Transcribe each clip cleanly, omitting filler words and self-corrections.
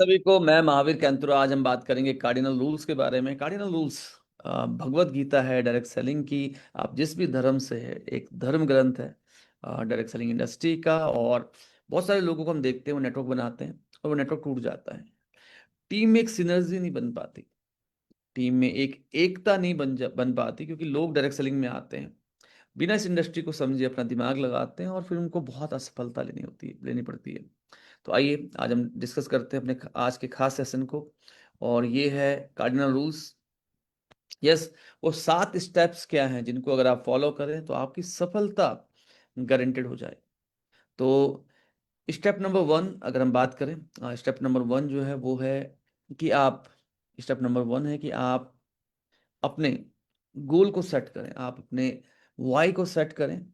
सभी को। मैं महावीर कैंतुरा। आज हम बात करेंगे कार्डिनल रूल्स के बारे में। कार्डिनल रूल्स भगवत गीता है, डायरेक्ट सेलिंग की। आप जिस भी धर्म से है, एक धर्म ग्रंथ है डायरेक्ट सेलिंग इंडस्ट्री का। और बहुत सारे लोगों को हम देखते हैं वो नेटवर्क बनाते हैं और वो नेटवर्क टूट जाता है। टीम में एक सिनर्जी नहीं बन पाती, टीम में एक एकता नहीं बन पाती, क्योंकि लोग डायरेक्ट सेलिंग में आते हैं बिना इस इंडस्ट्री को समझे, अपना दिमाग लगाते हैं और फिर उनको बहुत असफलता लेनी पड़ती है। तो आइए आज हम डिस्कस करते हैं अपने आज के खास सेशन को। और ये है कार्डिनल रूल्स। यस, वो 7 स्टेप्स क्या हैं जिनको अगर आप फॉलो करें तो आपकी सफलता गारंटेड हो जाए। तो स्टेप नंबर 1 अगर हम बात करें, स्टेप नंबर 1 जो है वो है कि आप स्टेप नंबर 1 है कि आप अपने गोल को सेट करें, आप अपने वाई को सेट करें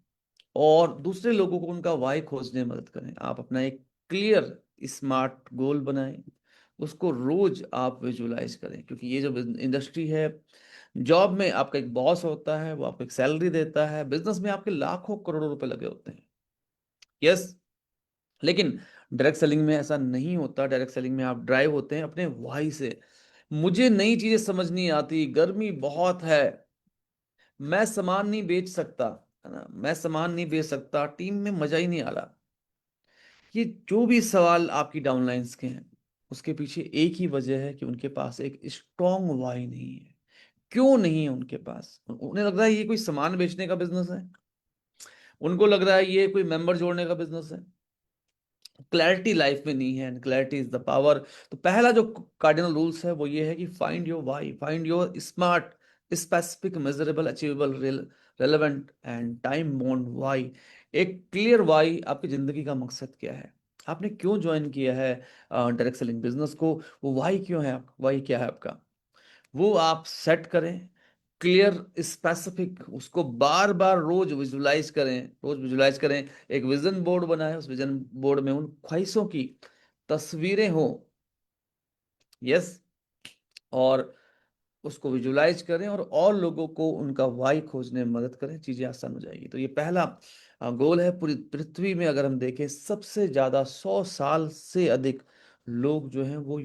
और दूसरे लोगों को उनका वाई खोजने में मदद करें। आप अपना एक क्लियर स्मार्ट गोल बनाएं, उसको रोज आप विजुलाइज करें, क्योंकि ये जो इंडस्ट्री है, जॉब में आपका एक बॉस होता है, वो आपको एक सैलरी देता है, बिजनेस में आपके लाखों करोड़ों रुपए लगे होते हैं। यस, लेकिन डायरेक्ट सेलिंग में ऐसा नहीं होता। डायरेक्ट सेलिंग में आप ड्राइव होते हैं अपने वाई से। मुझे नई चीजें समझ नहीं आती, गर्मी बहुत है, मैं सामान नहीं बेच सकता, है ना, मैं सामान नहीं बेच सकता, टीम में मजा ही नहीं आ रहा। ये जो भी सवाल आपकी डाउनलाइंस के हैं, उसके पीछे एक ही वजह है कि उनके पास एक स्ट्रॉन्ग वाई नहीं है। क्यों नहीं है उनके पास? उन्हें लग रहा है ये कोई सामान बेचने का बिजनेस है, उनको लग रहा है ये कोई मेंबर जोड़ने का बिजनेस है। क्लैरिटी लाइफ में नहीं है, क्लैरिटी इज द पावर। तो पहला जो कार्डिनल रूल्स है वो ये है कि find your why, find your smart, specific, measurable, achievable, relevant and time bound why. एक क्लियर वाई, आपकी जिंदगी का मकसद क्या है, आपने क्यों ज्वाइन किया है डायरेक्ट सेलिंग बिजनेस को, वो वाई क्यों है, वाई क्या है आपका, वो आप सेट करें। क्लियर, स्पेसिफिक, उसको बार बार रोज विजुलाइज करें, रोज विजुलाइज करें। एक विजन बोर्ड बनाएं, उस विजन बोर्ड में उन ख्वाहिशों की तस्वीरें हो। यस, और उसको विजुलाइज करें और लोगों को उनका वाई खोजने में मदद करें, चीजें आसान हो जाएगी। तो ये पहला गोल है। पूरी पृथ्वी में अगर हम देखें, सबसे ज्यादा 100 साल से अधिक लोग जो हैं वो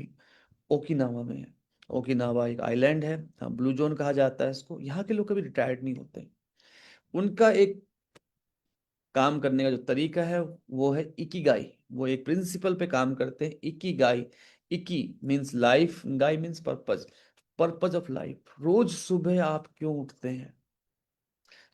ओकिनावा में है। ओकिनावा एक आइलैंड है, ब्लू जोन कहा जाता है इसको। यहाँ के लोग कभी रिटायर्ड नहीं होते। उनका एक काम करने का जो तरीका है वो है इकिगाई। वो एक प्रिंसिपल पे काम करते हैं, ikigai. Iki means life, gai means purpose, purpose of life. रोज सुबह आप क्यों उठते हैं?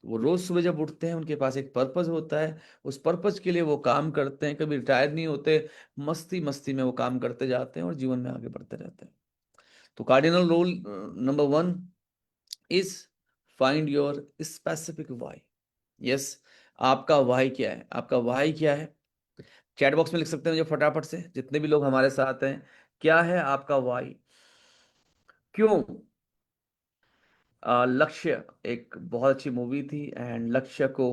वो रोज सुबह जब उठते हैं उनके पास एक पर्पज होता है, उस पर्पज के लिए वो काम करते हैं, कभी रिटायर नहीं होते। मस्ती मस्ती में वो काम करते जाते हैं और जीवन में आगे बढ़ते रहते हैं। तो cardinal rule number 1 is find your specific why. Yes, आपका वाई क्या है, आपका वाई क्या है? चैट बॉक्स में लिख सकते हैं मुझे फटाफट से, जितने भी लोग हमारे साथ हैं। क्या है आपका वाई? क्यों? लक्ष्य एक बहुत अच्छी मूवी थी, एंड लक्ष्य को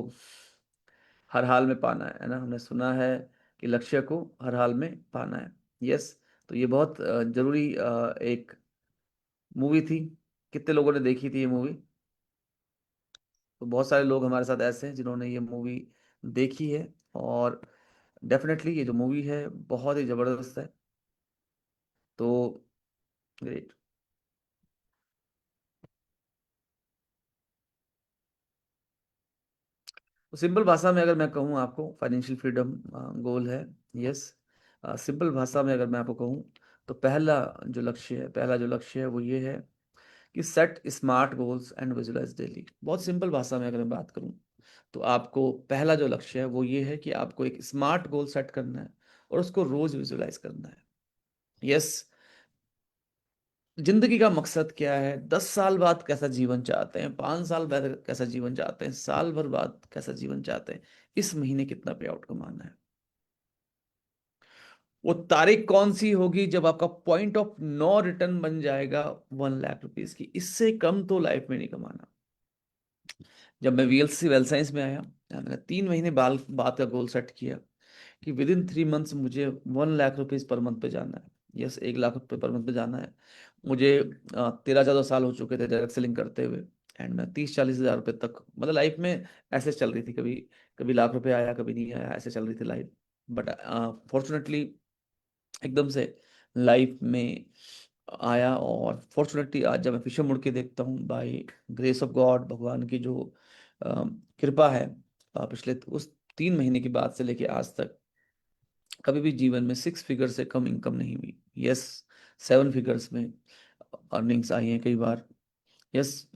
हर हाल में पाना है ना, हमने सुना है कि लक्ष्य को हर हाल में पाना है। यस, तो ये बहुत जरूरी एक मूवी थी। कितने लोगों ने देखी थी ये मूवी? तो बहुत सारे लोग हमारे साथ ऐसे हैं जिन्होंने ये मूवी देखी है। और डेफिनेटली ये जो मूवी है बहुत ही जबरदस्त है। तो ग्रेट। तो सिंपल भाषा में अगर मैं कहूँ आपको, फाइनेंशियल फ्रीडम गोल है। यस, सिंपल भाषा में अगर मैं आपको कहूँ तो पहला जो लक्ष्य है वो ये है कि set smart goals and visualise daily. बहुत सिंपल भाषा में अगर मैं बात करूँ तो आपको पहला जो लक्ष्य है वो ये है कि आपको एक स्मार्ट गोल सेट करना है और उसको रोज विजुलाइज करना है। यस, जिंदगी का मकसद क्या है, 10 साल बाद कैसा जीवन चाहते हैं, 5 साल बाद कैसा जीवन चाहते हैं, साल भर बाद कैसा जीवन चाहते हैं, इस महीने कितना पे आउट कमाना है। वो तारीख कौन सी होगी जब आपका पॉइंट ऑफ नो रिटर्न बन जाएगा 1 लाख रुपीज की? इससे कम तो लाइफ में नहीं कमाना। जब मैं वीएलसी वेल साइंस में आया, मैंने 3 महीने बाद का गोल सेट किया कि विद इन 3 मंथ्स मुझे 1 लाख रुपीज पर मंथ पे जाना है। यस, 1 लाख रुपए पर मंथ पे जाना है मुझे। 13-14 साल हो चुके थे डायरेक्ट सेलिंग करते हुए, एंड मैं 30-40 हज़ार रुपए तक, मतलब लाइफ में ऐसे चल रही थी। कभी कभी लाख रुपए आया, कभी नहीं आया, ऐसे चल रही थी लाइफ। बट फॉर्चुनेटली एकदम से लाइफ में आया। और फॉर्चुनेटली आज जब मैं पीछे मुड़ के देखता हूँ, बाय ग्रेस ऑफ गॉड, भगवान की जो कृपा है, पिछले उस 3 महीने की बात से लेके आज तक कभी भी जीवन में 6 फिगर से कम इनकम नहीं हुई। यस, 7 फिगर्स में अर्निंग्स आई हैं कई बार। यस,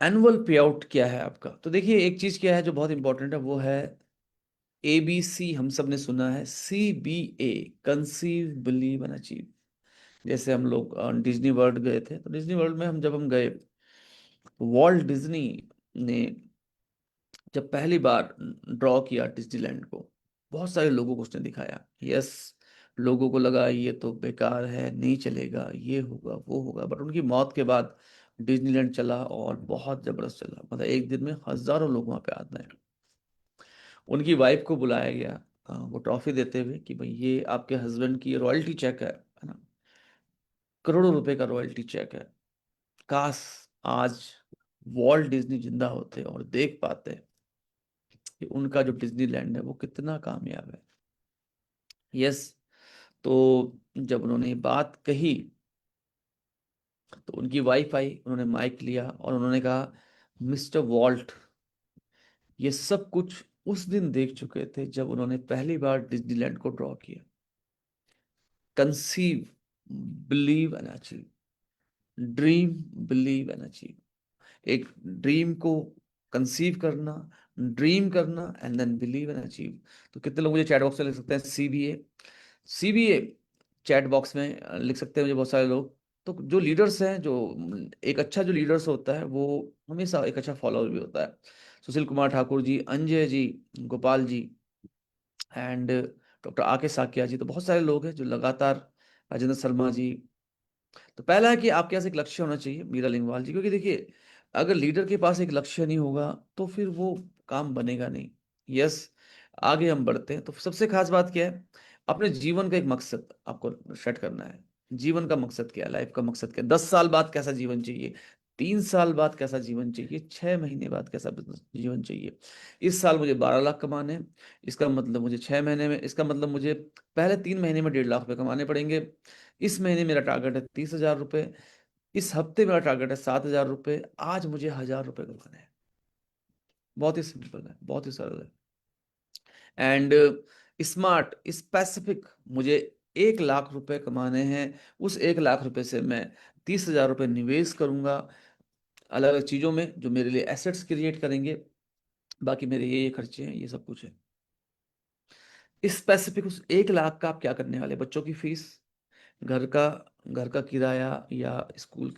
एनुअल पे आउट क्या है आपका? तो देखिए, एक चीज क्या है जो बहुत इंपॉर्टेंट है, वो है ABC। हम सब ने सुना है CBA, conceive believe and achieve. जैसे हम लोग डिज्नी वर्ल्ड गए थे, तो डिज्नी वर्ल्ड में जब हम गए, वॉल्ट डिज्नी ने जब पहली बार ड्रॉ किया डिज्नीलैंड को, बहुत सारे लोगों को उसने दिखाया। यस, लोगों को लगा ये तो बेकार है, नहीं चलेगा, ये होगा वो होगा, बट उनकी मौत के बाद डिज्नीलैंड चला और बहुत जबरदस्त चला। मतलब एक दिन में हजारों लोग वहां पे आते हैं। उनकी वाइफ को बुलाया गया, वो ट्रॉफी देते हुए कि भाई ये आपके हस्बैंड की रॉयल्टी चेक है ना, करोड़ों रुपए का रॉयल्टी चेक है। काश आज वॉल्ट डिज्नी जिंदा होते और देख पाते कि उनका जो डिज्नीलैंड है वो कितना कामयाब है। यस, तो जब उन्होंने ये बात कही, तो उनकी वाइफ आई, उन्होंने माइक लिया और उन्होंने कहा, मिस्टर वॉल्ट, ये सब कुछ उस दिन देख चुके थे जब उन्होंने पहली बार डिज्नीलैंड को ड्रॉ किया। Conceive, believe and achieve, dream, believe and achieve. एक ड्रीम को कंसीव करना, ड्रीम करना, and then believe and achieve. तो कितने लोग मुझे चैट बॉक्स में लिख सकते हैं CBA? CBA चैट बॉक्स में लिख सकते हैं मुझे बहुत सारे लोग। तो जो लीडर्स हैं, जो एक अच्छा जो लीडर्स होता है वो हमेशा एक अच्छा फॉलोअर भी होता है। सुशील कुमार ठाकुर जी, अंजय जी, गोपाल जी, एंड डॉक्टर आके साकिया जी, तो बहुत सारे लोग हैं जो लगातार, राजेंद्र शर्मा जी। तो पहला है कि आपके पास एक लक्ष्य होना चाहिए, मीरा लिंगवाल जी, क्योंकि देखिए, अगर लीडर के पास एक लक्ष्य नहीं होगा तो फिर वो काम बनेगा नहीं। यस, आगे हम बढ़ते हैं। तो सबसे खास बात क्या है, अपने जीवन का एक मकसद आपको सेट करना है। जीवन का मकसद क्या है, लाइफ का मकसद क्या है? 10 साल बाद कैसा जीवन चाहिए, 3 साल बाद कैसा जीवन चाहिए, 6 महीने बाद कैसा जीवन चाहिए? इस साल मुझे 12 लाख कमाने हैं, इसका मतलब मुझे 6 महीने में, इसका मतलब मुझे पहले 3 महीने में 1.5 लाख रुपए कमाने पड़ेंगे। इस महीने मेरा टारगेट है 30,000 रुपये, इस हफ्ते मेरा टारगेट है 7,000 रुपये, आज मुझे 1,000 रुपये कमाने हैं। बहुत ही सिंपल है, बहुत ही सरल है। एंड स्मार्ट स्पेसिफिक, मुझे 1 लाख रुपए कमाने हैं। उस 1 लाख रुपए से मैं 30,000 रुपये निवेश करूंगा अलग अलग चीजों में जो मेरे लिए एसेट्स क्रिएट करेंगे। बाकी मेरे ये खर्चे हैं, ये सब कुछ है। स्पेसिफिक, उस 1 लाख का आप क्या करने वाले? बच्चों की फीस, घर का घर का किराया, या स्कूल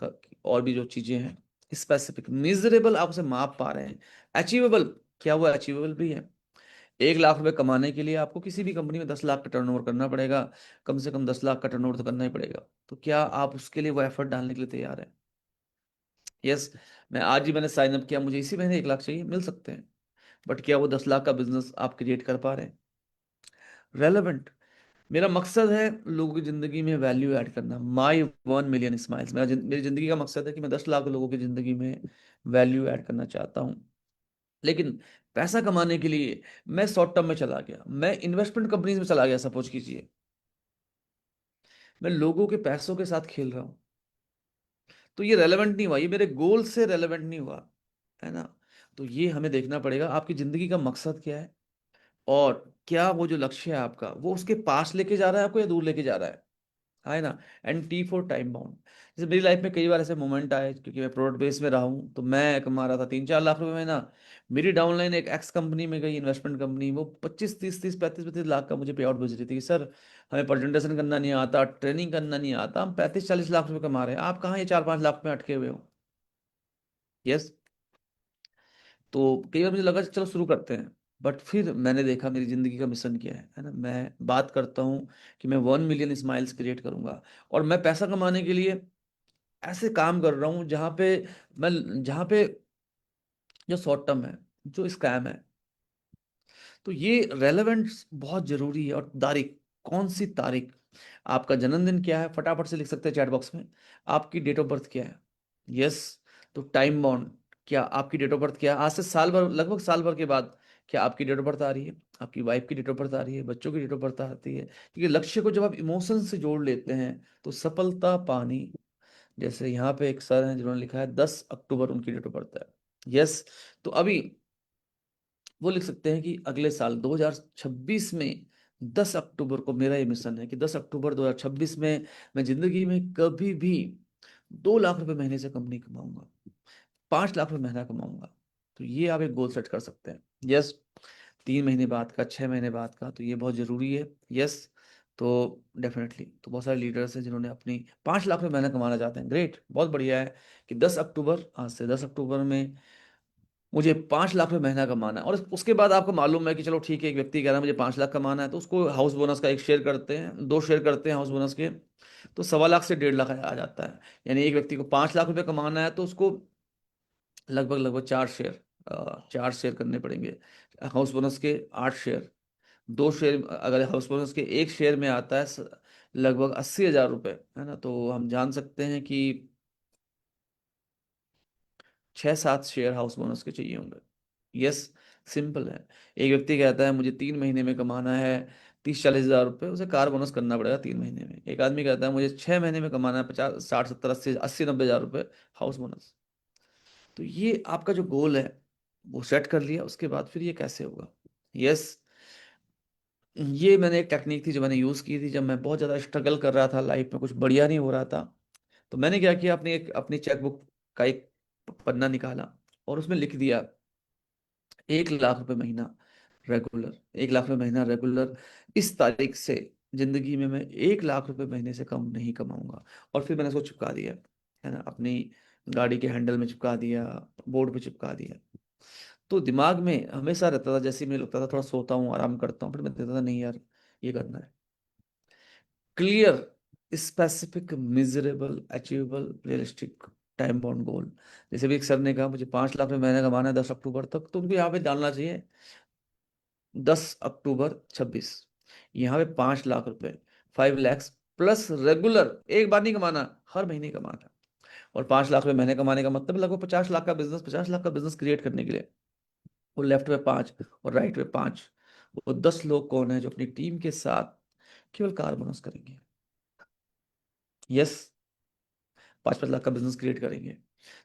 का, और भी जो चीजें हैं। स्पेसिफिक, मिजरेबल, आप उसे माप पा रहे हैं। अचीवेबल, क्या वो अचीवेबल भी है? 1 लाख रुपए कमाने के लिए आपको किसी भी कंपनी में 10 लाख का टर्नओवर करना पड़ेगा, कम से कम 10 लाख का टर्नओवर तो करना ही पड़ेगा। तो क्या आप उसके लिए वो एफर्ट डालने के लिए तैयार है? यस, मैं आज ही मैंने साइन अप किया, मुझे इसी महीने 1 लाख चाहिए, मिल सकते हैं, बट क्या वो 10 लाख का बिजनेस आप क्रिएट कर पा रहे हैं? रेलेवेंट, मेरा मकसद है लोगों की जिंदगी में वैल्यू ऐड करना। माई 1 मिलियन स्माइल्स, मेरी जिंदगी का मकसद है कि मैं 10 लाख लोगों की जिंदगी में वैल्यू ऐड करना चाहता हूँ। लेकिन पैसा कमाने के लिए मैं शॉर्ट टर्म में चला गया, मैं इन्वेस्टमेंट कंपनीज में चला गया, सपोज कीजिए, मैं लोगों के पैसों के साथ खेल रहा हूँ, तो ये रेलेवेंट नहीं हुआ, ये मेरे गोल से रेलेवेंट नहीं हुआ, है ना? तो ये हमें देखना पड़ेगा, आपकी जिंदगी का मकसद क्या है, और क्या वो जो लक्ष्य है आपका, वो उसके पास लेके जा रहा है आपको या दूर लेके जा रहा है ना? And T for time bound. जैसे मेरी लाइफ में कई बार ऐसे मोमेंट आए, क्योंकि मैं प्रोडक्ट बेस में रहा हूँ, तो मैं कमा रहा था 3-4 लाख रुपए महीना। मेरी डाउनलाइन एक एक्स कंपनी में गई, इन्वेस्टमेंट कंपनी, वो 25-30-30 35-35 लाख का मुझे पे आउट भेज रही थी कि सर, हमें प्रेजेंटेशन करना नहीं आता, ट्रेनिंग करना नहीं आता, हम 35-40 लाख रुपए कमा रहे हैं, आप कहाँ ये 4-5 लाख में अटके हुए हो? यस, तो कई बार मुझे लगा चलो शुरू करते हैं, बट फिर मैंने देखा मेरी जिंदगी का मिशन क्या है ना? मैं बात करता हूँ कि मैं 1 मिलियन स्माइल्स क्रिएट करूंगा, और मैं पैसा कमाने के लिए ऐसे काम कर रहा हूँ जहाँ पे जो शॉर्ट टर्म है, जो स्कैम है। तो ये रेलेवेंस बहुत जरूरी है। और तारीख, कौन सी तारीख, आपका जन्मदिन क्या है, फटाफट से लिख सकते हैं चैट बॉक्स में। आपकी डेट ऑफ बर्थ क्या है? यस, तो टाइम बाउंड, क्या आपकी डेट ऑफ बर्थ क्या है? आज से साल भर, लगभग साल भर के बाद क्या आपकी डेट ऑफ बर्थ आ रही है, आपकी वाइफ की डेट ऑफ बर्थ आ रही है, बच्चों की डेट ऑफ बर्थ आती है? क्योंकि लक्ष्य को जब आप इमोशन से जोड़ लेते हैं तो सफलता पानी। जैसे यहाँ पे एक सर हैं जिन्होंने लिखा है 10 अक्टूबर उनकी डेट ऑफ बर्थ है। यस। तो अभी वो लिख सकते हैं कि अगले साल 2026 में 10 अक्टूबर को मेरा ये मिशन है कि 10 अक्टूबर 2026 में मैं जिंदगी में कभी भी 2 लाख रुपए महीने से कम नहीं कमाऊंगा, 5 लाख रुपए महीना कमाऊंगा। तो ये आप एक गोल सेट कर सकते हैं। यस। 3 महीने बाद का, 6 महीने बाद का, तो ये बहुत जरूरी है। यस। तो डेफिनेटली तो बहुत सारे लीडर्स हैं जिन्होंने अपनी 5 लाख रुपए महीना कमाना चाहते हैं। ग्रेट, बहुत बढ़िया है कि 10 अक्टूबर, आज से 10 अक्टूबर में मुझे 5 लाख रुपए महीना कमाना है। और उसके बाद आपको मालूम है कि चलो ठीक है, एक व्यक्ति कह रहा है मुझे 5 लाख कमाना है, तो उसको हाउस बोनस का एक शेयर करते हैं, 2 शेयर करते हैं हाउस बोनस के, तो 1.25 लाख से 1.5 लाख आ जाता है। यानी एक व्यक्ति को 5 लाख रुपए कमाना है तो उसको लगभग लगभग 4 शेयर, 4 शेयर करने पड़ेंगे हाउस बोनस के, 8 शेयर। 2 शेयर अगर हाउस बोनस के 1 शेयर में आता है लगभग 80,000 रुपये, है ना? तो हम जान सकते हैं कि 6-7 शेयर हाउस बोनस के चाहिए होंगे। यस। सिंपल है। एक व्यक्ति कहता है मुझे 3 महीने में कमाना है 30-40 हजार रुपये, उसे कार बोनस करना पड़ेगा 3 महीने में। एक आदमी कहता है मुझे 6 महीने में कमाना है 50-60-70-80-80-90 हजार रुपये, हाउस बोनस। तो ये आपका जो गोल है वो सेट कर लिया, उसके बाद फिर ये कैसे होगा? यस। ये मैंने एक टेक्निक थी जो मैंने यूज की थी जब मैं बहुत ज्यादा स्ट्रगल कर रहा था, लाइफ में कुछ बढ़िया नहीं हो रहा था। तो मैंने क्या किया, अपनी चेकबुक का एक पन्ना निकाला और उसमें लिख दिया 1 लाख रुपए महीना रेगुलर, 1 लाख रुपए महीना रेगुलर, इस तारीख से जिंदगी में मैं 1 लाख रुपए महीने से कम नहीं कमाऊंगा। और फिर मैंने उसको चिपका दिया, है ना, अपनी गाड़ी के हैंडल में चिपका दिया, बोर्ड पे चिपका दिया। तो दिमाग में हमेशा रहता था, जैसे ही मुझे लगता था थोड़ा सोता हूँ आराम करता हूँ, फिर मैं देखता था नहीं यार, ये करना है। Clear, specific, measurable, achievable, realistic, time bound goal. जैसे भी एक सर ने कहा मुझे 5 लाख रुपए महीना कमाना है 10 अक्टूबर तक, तो उनको यहाँ पे डालना चाहिए 10 अक्टूबर 26, यहाँ पे 5 लाख रुपए, 5 लैक्स प्लस रेगुलर, एक बार नहीं कमाना, हर महीने कमाना। और 5 लाख रुपए महीने कमाने का मतलब लगभग 50 लाख का बिजनेस, 50 लाख का बिजनेस क्रिएट करने के लिए वो लेफ्ट में 5 और राइट में 5, वो 10 लोग कौन है जो अपनी टीम के साथ केवल कार बोनस करेंगे? यस। 5-5 लाख का बिजनेस क्रिएट करेंगे।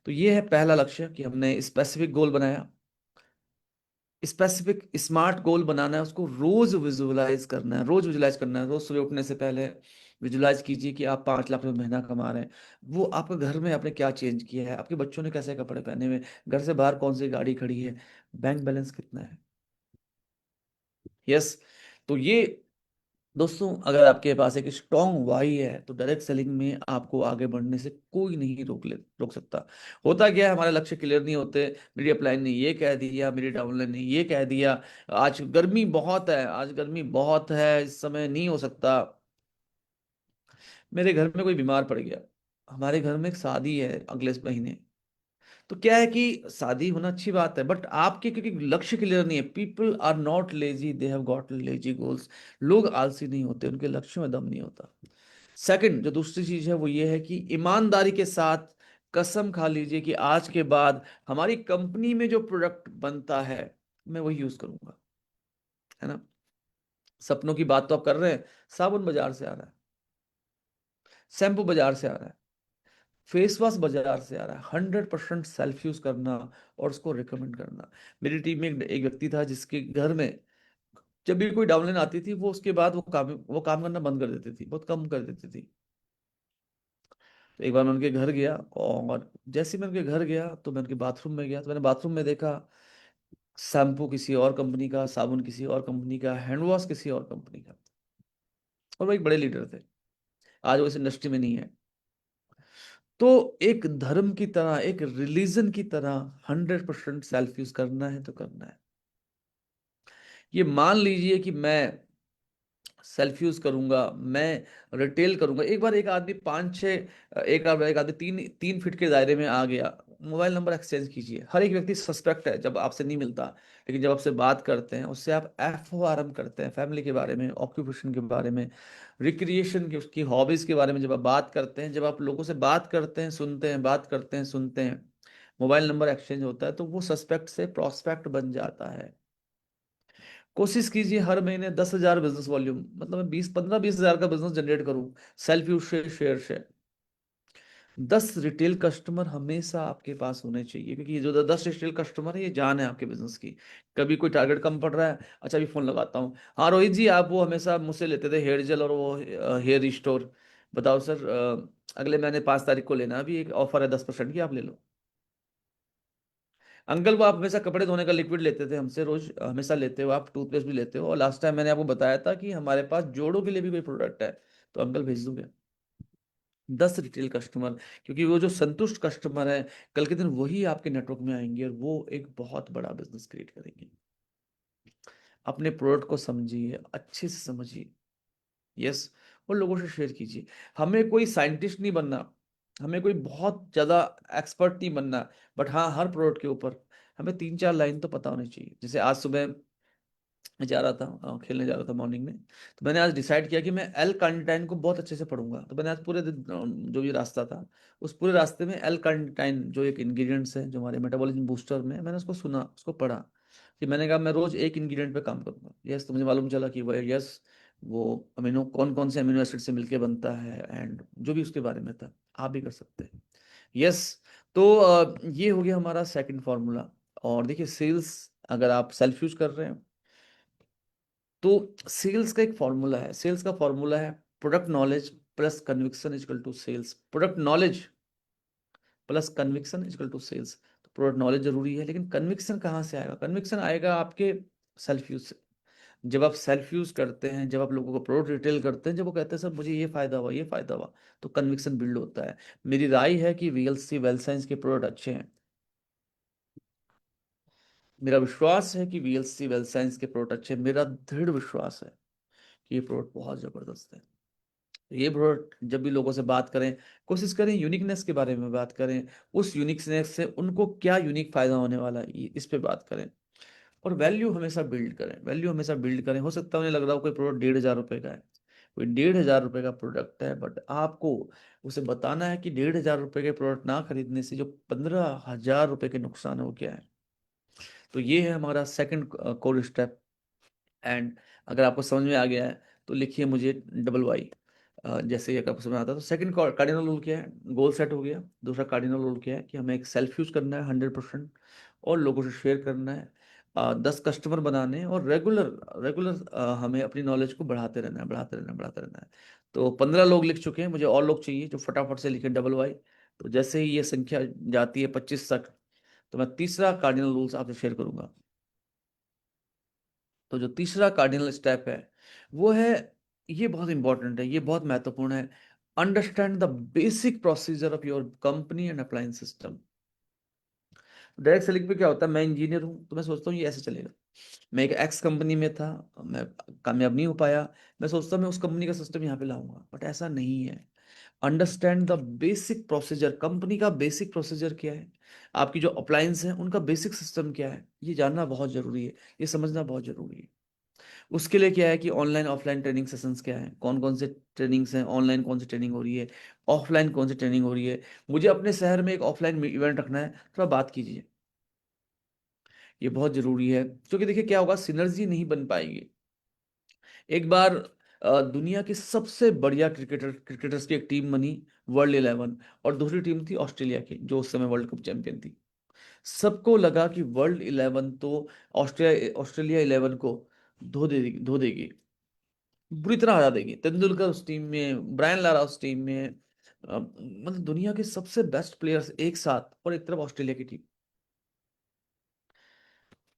तो ये है पहला लक्ष्य कि हमने स्पेसिफिक गोल बनाया। स्पेसिफिक स्मार्ट गोल बनाना है, उसको रोज विजुअलाइज करना है, रोज विजुअलाइज करना है। रोज सुबह उठने से पहले विजुअलाइज कीजिए कि आप 5 लाख रुपए महीना कमा रहे हैं। वो आपके घर में आपने क्या चेंज किया है, आपके बच्चों ने कैसे कपड़े पहने हुए, घर से बाहर कौन सी गाड़ी खड़ी है, बैंक बैलेंस कितना है। यस। तो ये दोस्तों, अगर आपके पास एक स्ट्रॉन्ग वाई है तो डायरेक्ट सेलिंग में आपको आगे बढ़ने से कोई नहीं रोक सकता। होता क्या है, हमारे लक्ष्य क्लियर नहीं होते, मेरी अपलाइन ने ये कह दिया, मेरी डाउनलाइन ने ये कह दिया, आज गर्मी बहुत है, आज गर्मी बहुत है, इस समय नहीं हो सकता। मेरे घर में कोई बीमार पड़ गया, हमारे घर में एक शादी है अगले महीने। तो क्या है कि शादी होना अच्छी बात है, बट आपके क्योंकि लक्ष्य क्लियर नहीं है, people are not lazy, they have got lazy goals. लोग आलसी नहीं होते, उनके लक्ष्य में दम नहीं होता। सेकंड, जो दूसरी चीज है वो ये है कि ईमानदारी के साथ कसम खा लीजिए कि आज के बाद हमारी कंपनी में जो प्रोडक्ट बनता है मैं वही यूज करूंगा, है ना? सपनों की बात तो आप कर रहे हैं, साबुन बाजार से आ रहा है, शैम्पू बाजार से आ रहा है, फेस वॉश बाजार से आ रहा है। 100% सेल्फ यूज करना और उसको रिकमेंड करना। मेरी टीम में एक व्यक्ति था जिसके घर में जब भी कोई डाउनलाइन आती थी वो उसके बाद वो काम करना बंद कर देती थी, बहुत कम कर देती थी। तो एक बार मैं उनके घर गया, और जैसे ही मैं उनके घर गया तो मैं उनके बाथरूम में गया, तो मैंने बाथरूम में देखा शैम्पू किसी और कंपनी का, साबुन किसी और कंपनी का, हैंड वॉश किसी और कंपनी का। और वो एक बड़े लीडर थे, आज वो इस इंडस्ट्री में नहीं है। तो एक धर्म की तरह, एक रिलीजन की तरह 100% सेल्फ यूज करना है तो करना है। ये मान लीजिए कि मैं सेल्फ यूज करूंगा, मैं रिटेल करूंगा। एक बार एक आदमी 5-6, एक आदमी 3 3 फीट के दायरे में आ गया, मोबाइल नंबर एक्सचेंज कीजिए। हर एक व्यक्ति सस्पेक्ट है जब आपसे नहीं मिलता, लेकिन जब आपसे बात करते हैं उससे आप एफओआरएम करते हैं, फैमिली के बारे में, ऑक्यूपेशन के बारे में, रिक्रिएशन की, उसकी हॉबीज के बारे में जब आप बात करते हैं, जब आप लोगों से बात करते हैं, सुनते हैं, बात करते हैं, सुनते हैं, मोबाइल नंबर एक्सचेंज होता है, तो वो सस्पेक्ट से प्रोस्पेक्ट बन जाता है। कोशिश कीजिए हर महीने 10,000 बिजनेस वॉल्यूम, मतलब मैं 20 15 20 हजार का बिजनेस जनरेट करूं, सेल्फ यूज से, शेयर से। 10 रिटेल कस्टमर हमेशा आपके पास होने चाहिए, क्योंकि ये जो 10 रिटेल कस्टमर है ये जान है आपके बिजनेस की। कभी कोई टारगेट कम पड़ रहा है, अच्छा अभी फोन लगाता हूँ, हाँ रोहित जी आप वो हमेशा मुझसे लेते थे हेयर जेल और वो हेयर रिस्टोर, बताओ सर, अगले महीने 5 तारीख को लेना, अभी एक ऑफर है 10% की, आप ले लो। अंकल वो आप हमेशा कपड़े धोने का लिक्विड लेते थे हमसे, रोज हमेशा लेते हो आप, टूथपेस्ट भी लेते हो, और लास्ट टाइम मैंने आपको बताया था कि हमारे पास जोड़ों के लिए भी कोई प्रोडक्ट है, तो अंकल भेज दोगे। 10 रिटेल कस्टमर, क्योंकि वो जो संतुष्ट कस्टमर है, कल के दिन वही आपके नेटवर्क में आएंगे और वो एक बहुत बड़ा बिजनेस क्रिएट करेंगे। अपने प्रोडक्ट को समझिए, अच्छे से समझिए, यस, और लोगों से शेयर कीजिए। हमें कोई साइंटिस्ट नहीं बनना, हमें कोई बहुत ज्यादा एक्सपर्ट नहीं बनना, बट हाँ हर प्रोडक्ट के ऊपर हमें 3 4 लाइन तो पता होनी चाहिए। जैसे आज सुबह मैं जा रहा था, खेलने जा रहा था मॉर्निंग में, तो मैंने आज डिसाइड किया कि मैं एल कार्निटाइन को बहुत अच्छे से पढ़ूंगा। तो मैंने आज पूरे दिन, जो भी रास्ता था, उस पूरे रास्ते में एल कार्निटाइन जो एक इंग्रेडिएंट्स है जो हमारे मेटाबॉलिज्म बूस्टर में, मैंने उसको सुना, उसको पढ़ा, कि मैंने कहा मैं रोज एक इंग्रेडिएंट पे काम करूंगा। यस, तो मुझे मालूम चला कि वो, यस, वो अमीनो कौन कौन से अमीनो एसिड से मिलके बनता है, एंड जो भी उसके बारे में था, आप भी कर सकते हैं। यस। तो ये हो गया हमारा सेकंड फॉर्मूला। और देखिए सेल्स, अगर आप सेल्फ यूज कर रहे हैं, तो सेल्स का एक फॉर्मूला है, सेल्स का फॉर्मूला है product knowledge plus conviction is equal to sales. Product knowledge plus conviction is equal to sales. तो प्रोडक्ट नॉलेज जरूरी है, लेकिन कन्विक्शन कहाँ से आएगा? कन्विक्शन आएगा आपके सेल्फ यूज से। जब आप सेल्फ यूज करते हैं, जब आप लोगों को प्रोडक्ट रिटेल करते हैं, जब वो कहते हैं सर मुझे ये फायदा हुआ, ये फायदा हुआ, तो कन्विक्शन बिल्ड होता है। मेरी राय है कि वीएलसी वेल साइंस के प्रोडक्ट अच्छे हैं। मेरा विश्वास है कि वीएलसी वेल साइंस के प्रोडक्ट अच्छे हैं। मेरा दृढ़ विश्वास है कि ये प्रोडक्ट बहुत जबरदस्त है। ये प्रोडक्ट जब भी लोगों से बात करें, कोशिश करें यूनिकनेस के बारे में बात करें, उस यूनिकनेस से उनको क्या यूनिक फायदा होने वाला है इस पे बात करें। और वैल्यू हमेशा बिल्ड करें, वैल्यू हमेशा बिल्ड करें। हो सकता है उन्हें लग रहा हो कोई प्रोडक्ट 1,500 रुपये का है, कोई 1,500 रुपये का प्रोडक्ट है, बट आपको उसे बताना है कि 1,500 रुपये के प्रोडक्ट ना खरीदने से जो 15,000 रुपये के नुकसान है वो क्या है। तो ये है हमारा सेकंड कोर स्टेप। एंड अगर आपको समझ में आ गया है तो लिखिए मुझे डबल वाई। जैसे ही अगर आपको समझ आता है तो सेकंड कार्डिनल रूल क्या है, गोल सेट हो गया। दूसरा कार्डिनल रूल क्या है कि हमें एक सेल्फ यूज करना है 100%, और लोगों से शेयर करना है, 10 कस्टमर बनाने हैं, और रेगुलर रेगुलर हमें अपनी नॉलेज को बढ़ाते रहना है, बढ़ाते रहना है, बढ़ाते रहना है। तो 15 लोग लिख चुके हैं, मुझे और लोग चाहिए जो फटाफट से लिखे डबल वाई। तो जैसे ही ये संख्या जाती है 25 तक, तो मैं तीसरा कार्डिनल रूल्स आपसे शेयर करूंगा। तो जो तीसरा कार्डिनल स्टेप है वो है, ये बहुत इंपॉर्टेंट है, ये बहुत महत्वपूर्ण है। Understand the basic procedure of your company and appliance system. Direct selling पे क्या होता है, मैं इंजीनियर हूं तो मैं सोचता हूँ ये ऐसे चलेगा। मैं एक एक्स कंपनी में था, मैं कामयाब नहीं हो पाया, मैं सोचता हूँ मैं उस कंपनी का सिस्टम यहाँ पे लाऊंगा, बट ऐसा नहीं है। Understand the basic procedure, company का बेसिक प्रोसीजर क्या है, आपकी जो अप्लायंस है उनका बेसिक सिस्टम क्या है, ये जानना बहुत जरूरी है, ये समझना बहुत जरूरी है। उसके लिए क्या है कि ऑनलाइन ऑफलाइन ट्रेनिंग सेशंस क्या है, कौन कौन से ट्रेनिंग्स हैं, ऑनलाइन कौन सी ट्रेनिंग हो रही है, ऑफलाइन कौन सी ट्रेनिंग हो रही है। मुझे अपने शहर में एक ऑफलाइन इवेंट रखना है, थोड़ा बात कीजिए, ये बहुत जरूरी है। क्योंकि देखिए क्या होगा, सिनर्जी नहीं बन पाएगी। एक बार दुनिया की सबसे बढ़िया क्रिकेटर्स की एक टीम बनी, वर्ल्ड 11, और दूसरी टीम थी ऑस्ट्रेलिया की जो उस समय वर्ल्ड कप चैंपियन थी। सबको लगा कि वर्ल्ड 11 तो ऑस्ट्रेलिया 11 को धो देगी, बुरी तरह हरा देगी। तेंदुलकर उस टीम में, ब्रायन लारा उस टीम में, मतलब दुनिया के सबसे बेस्ट प्लेयर्स एक साथ, और एक तरफ ऑस्ट्रेलिया की टीम।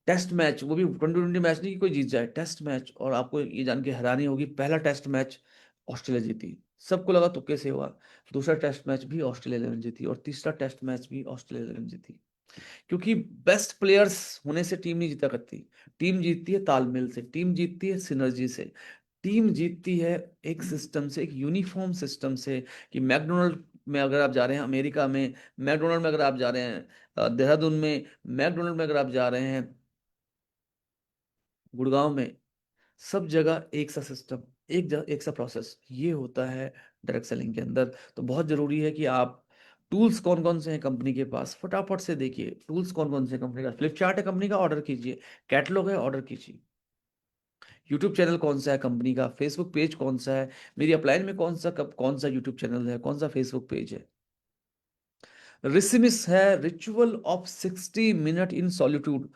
टेस्ट मैच, वो भी 2020 मैच नहीं कि कोई जीत जाए, टेस्ट मैच, और आपको ये जान के हैरानी होगी, पहला टेस्ट मैच ऑस्ट्रेलिया जीती। सबको लगा तुक्के से हुआ। दूसरा टेस्ट मैच भी ऑस्ट्रेलिया 11 जीती, और तीसरा टेस्ट मैच भी ऑस्ट्रेलिया 11 जीती। क्योंकि बेस्ट प्लेयर्स होने से टीम नहीं जीता करती, टीम जीतती है तालमेल से, टीम जीतती है सिनर्जी से, टीम जीतती है एक सिस्टम से, एक यूनिफॉर्म सिस्टम से। कि मैकडोनल्ड में अगर आप जा रहे हैं अमेरिका में, मैकडोनल्ड में अगर आप जा रहे हैं देहरादून में, मैकडोनल्ड में अगर आप जा रहे हैं गुड़गांव में, सब जगह एक सा सिस्टम, एक सा प्रोसेस, ये होता है डायरेक्ट सेलिंग के अंदर। तो बहुत जरूरी है कि आप टूल्स कौन कौन से हैं कंपनी के पास, फटाफट से देखिए टूल्स कौन कौन से कंपनी का, फ्लिपचार्ट है कंपनी का, ऑर्डर कीजिए। कैटलॉग है, ऑर्डर कीजिए। यूट्यूब चैनल कौन सा है कंपनी का, फेसबुक पेज कौन सा है, मेरी अपलाइन में कौन सा यूट्यूब चैनल है, कौन सा फेसबुक पेज है। रिसिमिस है ritual of 60 minute in solitude,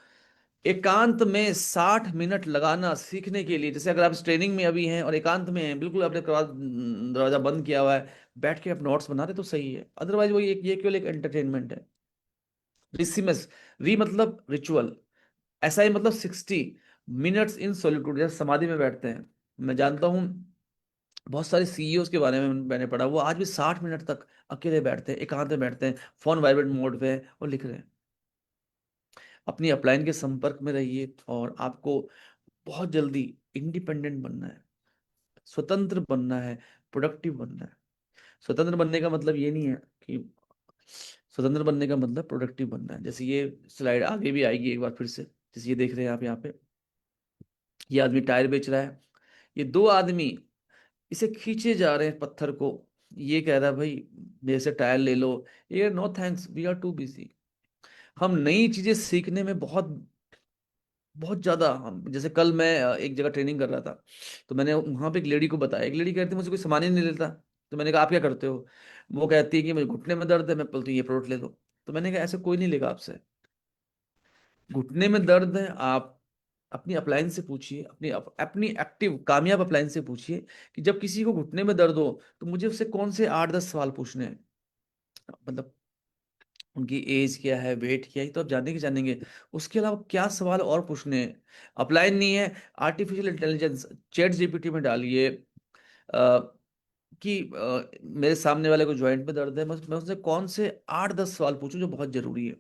एकांत में 60 मिनट लगाना सीखने के लिए। जैसे अगर आप ट्रेनिंग में अभी हैं और एकांत में हैं, बिल्कुल आपने दरवाजा बंद किया हुआ है, बैठ के आप नोट्स बना रहे तो सही है, अदरवाइज वो ये केवल एक एंटरटेनमेंट है। रिसिमस, री मतलब रिचुअल, ऐसा ही मतलब 60 मिनट्स इन सॉलिट्यूड, जैसे समाधि में बैठते हैं। मैं जानता हूँ बहुत सारे सीईओज के बारे में मैंने पढ़ा, वो आज भी 60 मिनट तक अकेले बैठते हैं, एकांत में बैठते हैं, फोन वाइब्रेट मोड पे है और लिख रहे हैं। अपनी अपलाइन के संपर्क में रहिए और आपको बहुत जल्दी इंडिपेंडेंट बनना है, स्वतंत्र बनना है, प्रोडक्टिव बनना है। स्वतंत्र बनने का मतलब ये नहीं है कि स्वतंत्र बनने का मतलब प्रोडक्टिव बनना है। जैसे ये स्लाइड आगे भी आएगी एक बार फिर से, जैसे ये देख रहे हैं आप यहाँ पे, ये आदमी टायर बेच रहा है, ये दो आदमी इसे खींचे जा रहे हैं पत्थर को, ये कह रहा है भाई मेरे से टायर ले लो, ये no thanks we are too busy. हम नई चीजें सीखने में बहुत बहुत ज्यादा जैसे कल मैं एक जगह ट्रेनिंग कर रहा था, तो मैंने वहां पे एक लेडी को बताया, एक लेडी कहती मुझे कोई सामान ही नहीं लेता। तो मैंने कहा आप क्या करते हो, वो कहती है कि मुझे घुटने में दर्द है, मैं बोलती हूँ ये प्रोडक्ट ले लो। तो मैंने कहा ऐसे कोई नहीं लेगा आपसे, घुटने में दर्द है, आप अपनी अपलाइन से पूछिए, अपनी एक्टिव कामयाब अपलाइन से पूछिए कि जब किसी को घुटने में दर्द हो तो मुझे उससे कौन से 8-10 सवाल पूछने हैं, मतलब उनकी एज क्या है, वेट क्या है, तो आप जानेंगे। उसके अलावा क्या सवाल और पूछने हैं। अपलाइन नहीं है, आर्टिफिशियल इंटेलिजेंस, चैट जीपीटी में डालिए कि मेरे सामने वाले को जॉइंट में दर्द है, मैं उससे कौन से 8-10 सवाल पूछूं जो बहुत जरूरी है।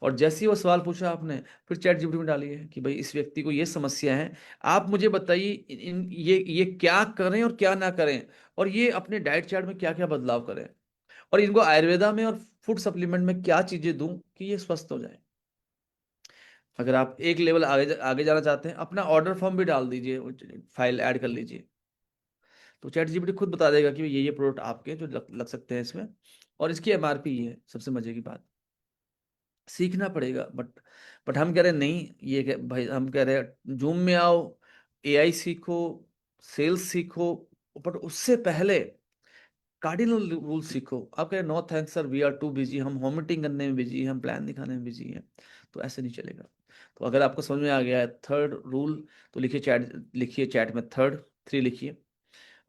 और जैसे ही वो सवाल पूछा आपने, फिर चैट जीपीटी में डालिए कि भाई इस व्यक्ति को ये समस्या है, आप मुझे बताइए ये क्या करें और क्या ना करें, और ये अपने डाइट चार्ट में क्या क्या बदलाव करें, और इनको आयुर्वेदा में और फूड सप्लीमेंट में क्या चीजें दूं कि ये स्वस्थ हो जाए। अगर आप एक लेवल आगे आगे जाना चाहते हैं, अपना ऑर्डर फॉर्म भी डाल दीजिए, फाइल ऐड कर लीजिए, तो चैट जीपीटी खुद बता देगा कि ये प्रोडक्ट आपके जो लग सकते हैं इसमें, और इसकी एमआरपी ये है। सबसे मजे की बात, सीखना पड़ेगा, बट हम कह रहे हैं नहीं, भाई हम कह रहे हैं जूम में आओ, एआई सीखो, सेल्स सीखो, बट उससे पहले कार्डिनल रूल सीखो। आप कह रहे no thanks sir we are too busy, हम होम मीटिंग करने में बिजी हैं, हम प्लान दिखाने में बिजी हैं, तो ऐसे नहीं चलेगा। तो अगर आपको समझ में आ गया है थर्ड रूल, तो लिखिए चैट में थर्ड, 3 लिखिए।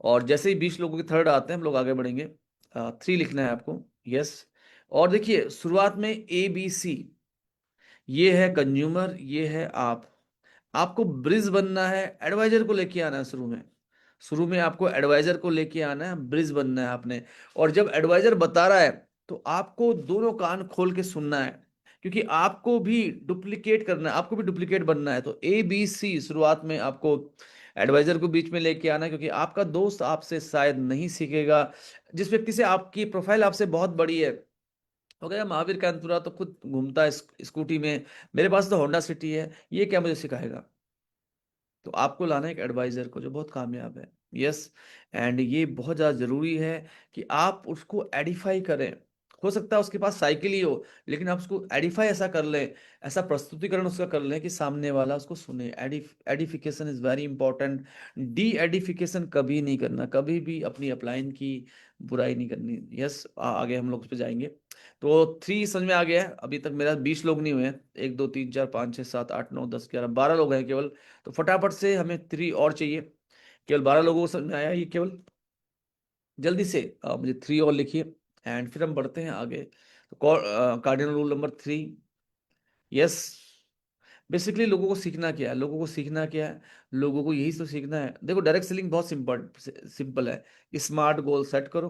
और जैसे ही 20 लोगों के थर्ड आते हैं हम लोग आगे बढ़ेंगे। 3 लिखना है आपको, यस। और देखिए शुरुआत में ABC, ये है कंज्यूमर, ये है आप, आपको ब्रिज बनना है, एडवाइजर को लेके आना है शुरू में आपको एडवाइजर को लेके आना है, ब्रिज बनना है आपने। और जब एडवाइजर बता रहा है तो आपको दोनों कान खोल के सुनना है, क्योंकि आपको भी डुप्लीकेट बनना है। तो ABC शुरुआत में आपको एडवाइजर को बीच में लेके आना है, क्योंकि आपका दोस्त आपसे शायद नहीं सीखेगा। जिस व्यक्ति से आपकी प्रोफाइल आपसे बहुत बड़ी है, हो गया महावीर का अंतुरा तो खुद घूमता है स्कूटी में, मेरे पास तो होंडा सिटी है, ये क्या मुझे सिखाएगा। तो आपको लाना है एक एडवाइजर को जो बहुत कामयाब है, यस। एंड ये बहुत ज़्यादा जरूरी है कि आप उसको एडिफाई करें। हो सकता है उसके पास साइकिल ही हो, लेकिन आप उसको एडिफाई ऐसा कर लें, ऐसा प्रस्तुतिकरण उसका कर लें कि सामने वाला उसको सुने। Edification is very important. D edification कभी नहीं करना, कभी भी अपनी अपलाइन की बुराई नहीं करनी, यस। आगे हम लोग उस पर जाएंगे। तो 3 समझ में आ गया है। अभी तक मेरा 20 लोग नहीं हुए हैं, 1 2 3 4 5 6 7 8 9 10 11 12 लोग हैं केवल। तो फटाफट से हमें 3 और चाहिए। केवल 12 लोगों को समझ में आया ये केवल, जल्दी से मुझे 3 और लिखिए, एंड फिर हम बढ़ते हैं आगे। तो cardinal rule number 3, yes. Basically लोगों को सीखना क्या है, लोगों को यही तो सीखना है। देखो डायरेक्ट सेलिंग बहुत सिंपल है। स्मार्ट गोल सेट करो,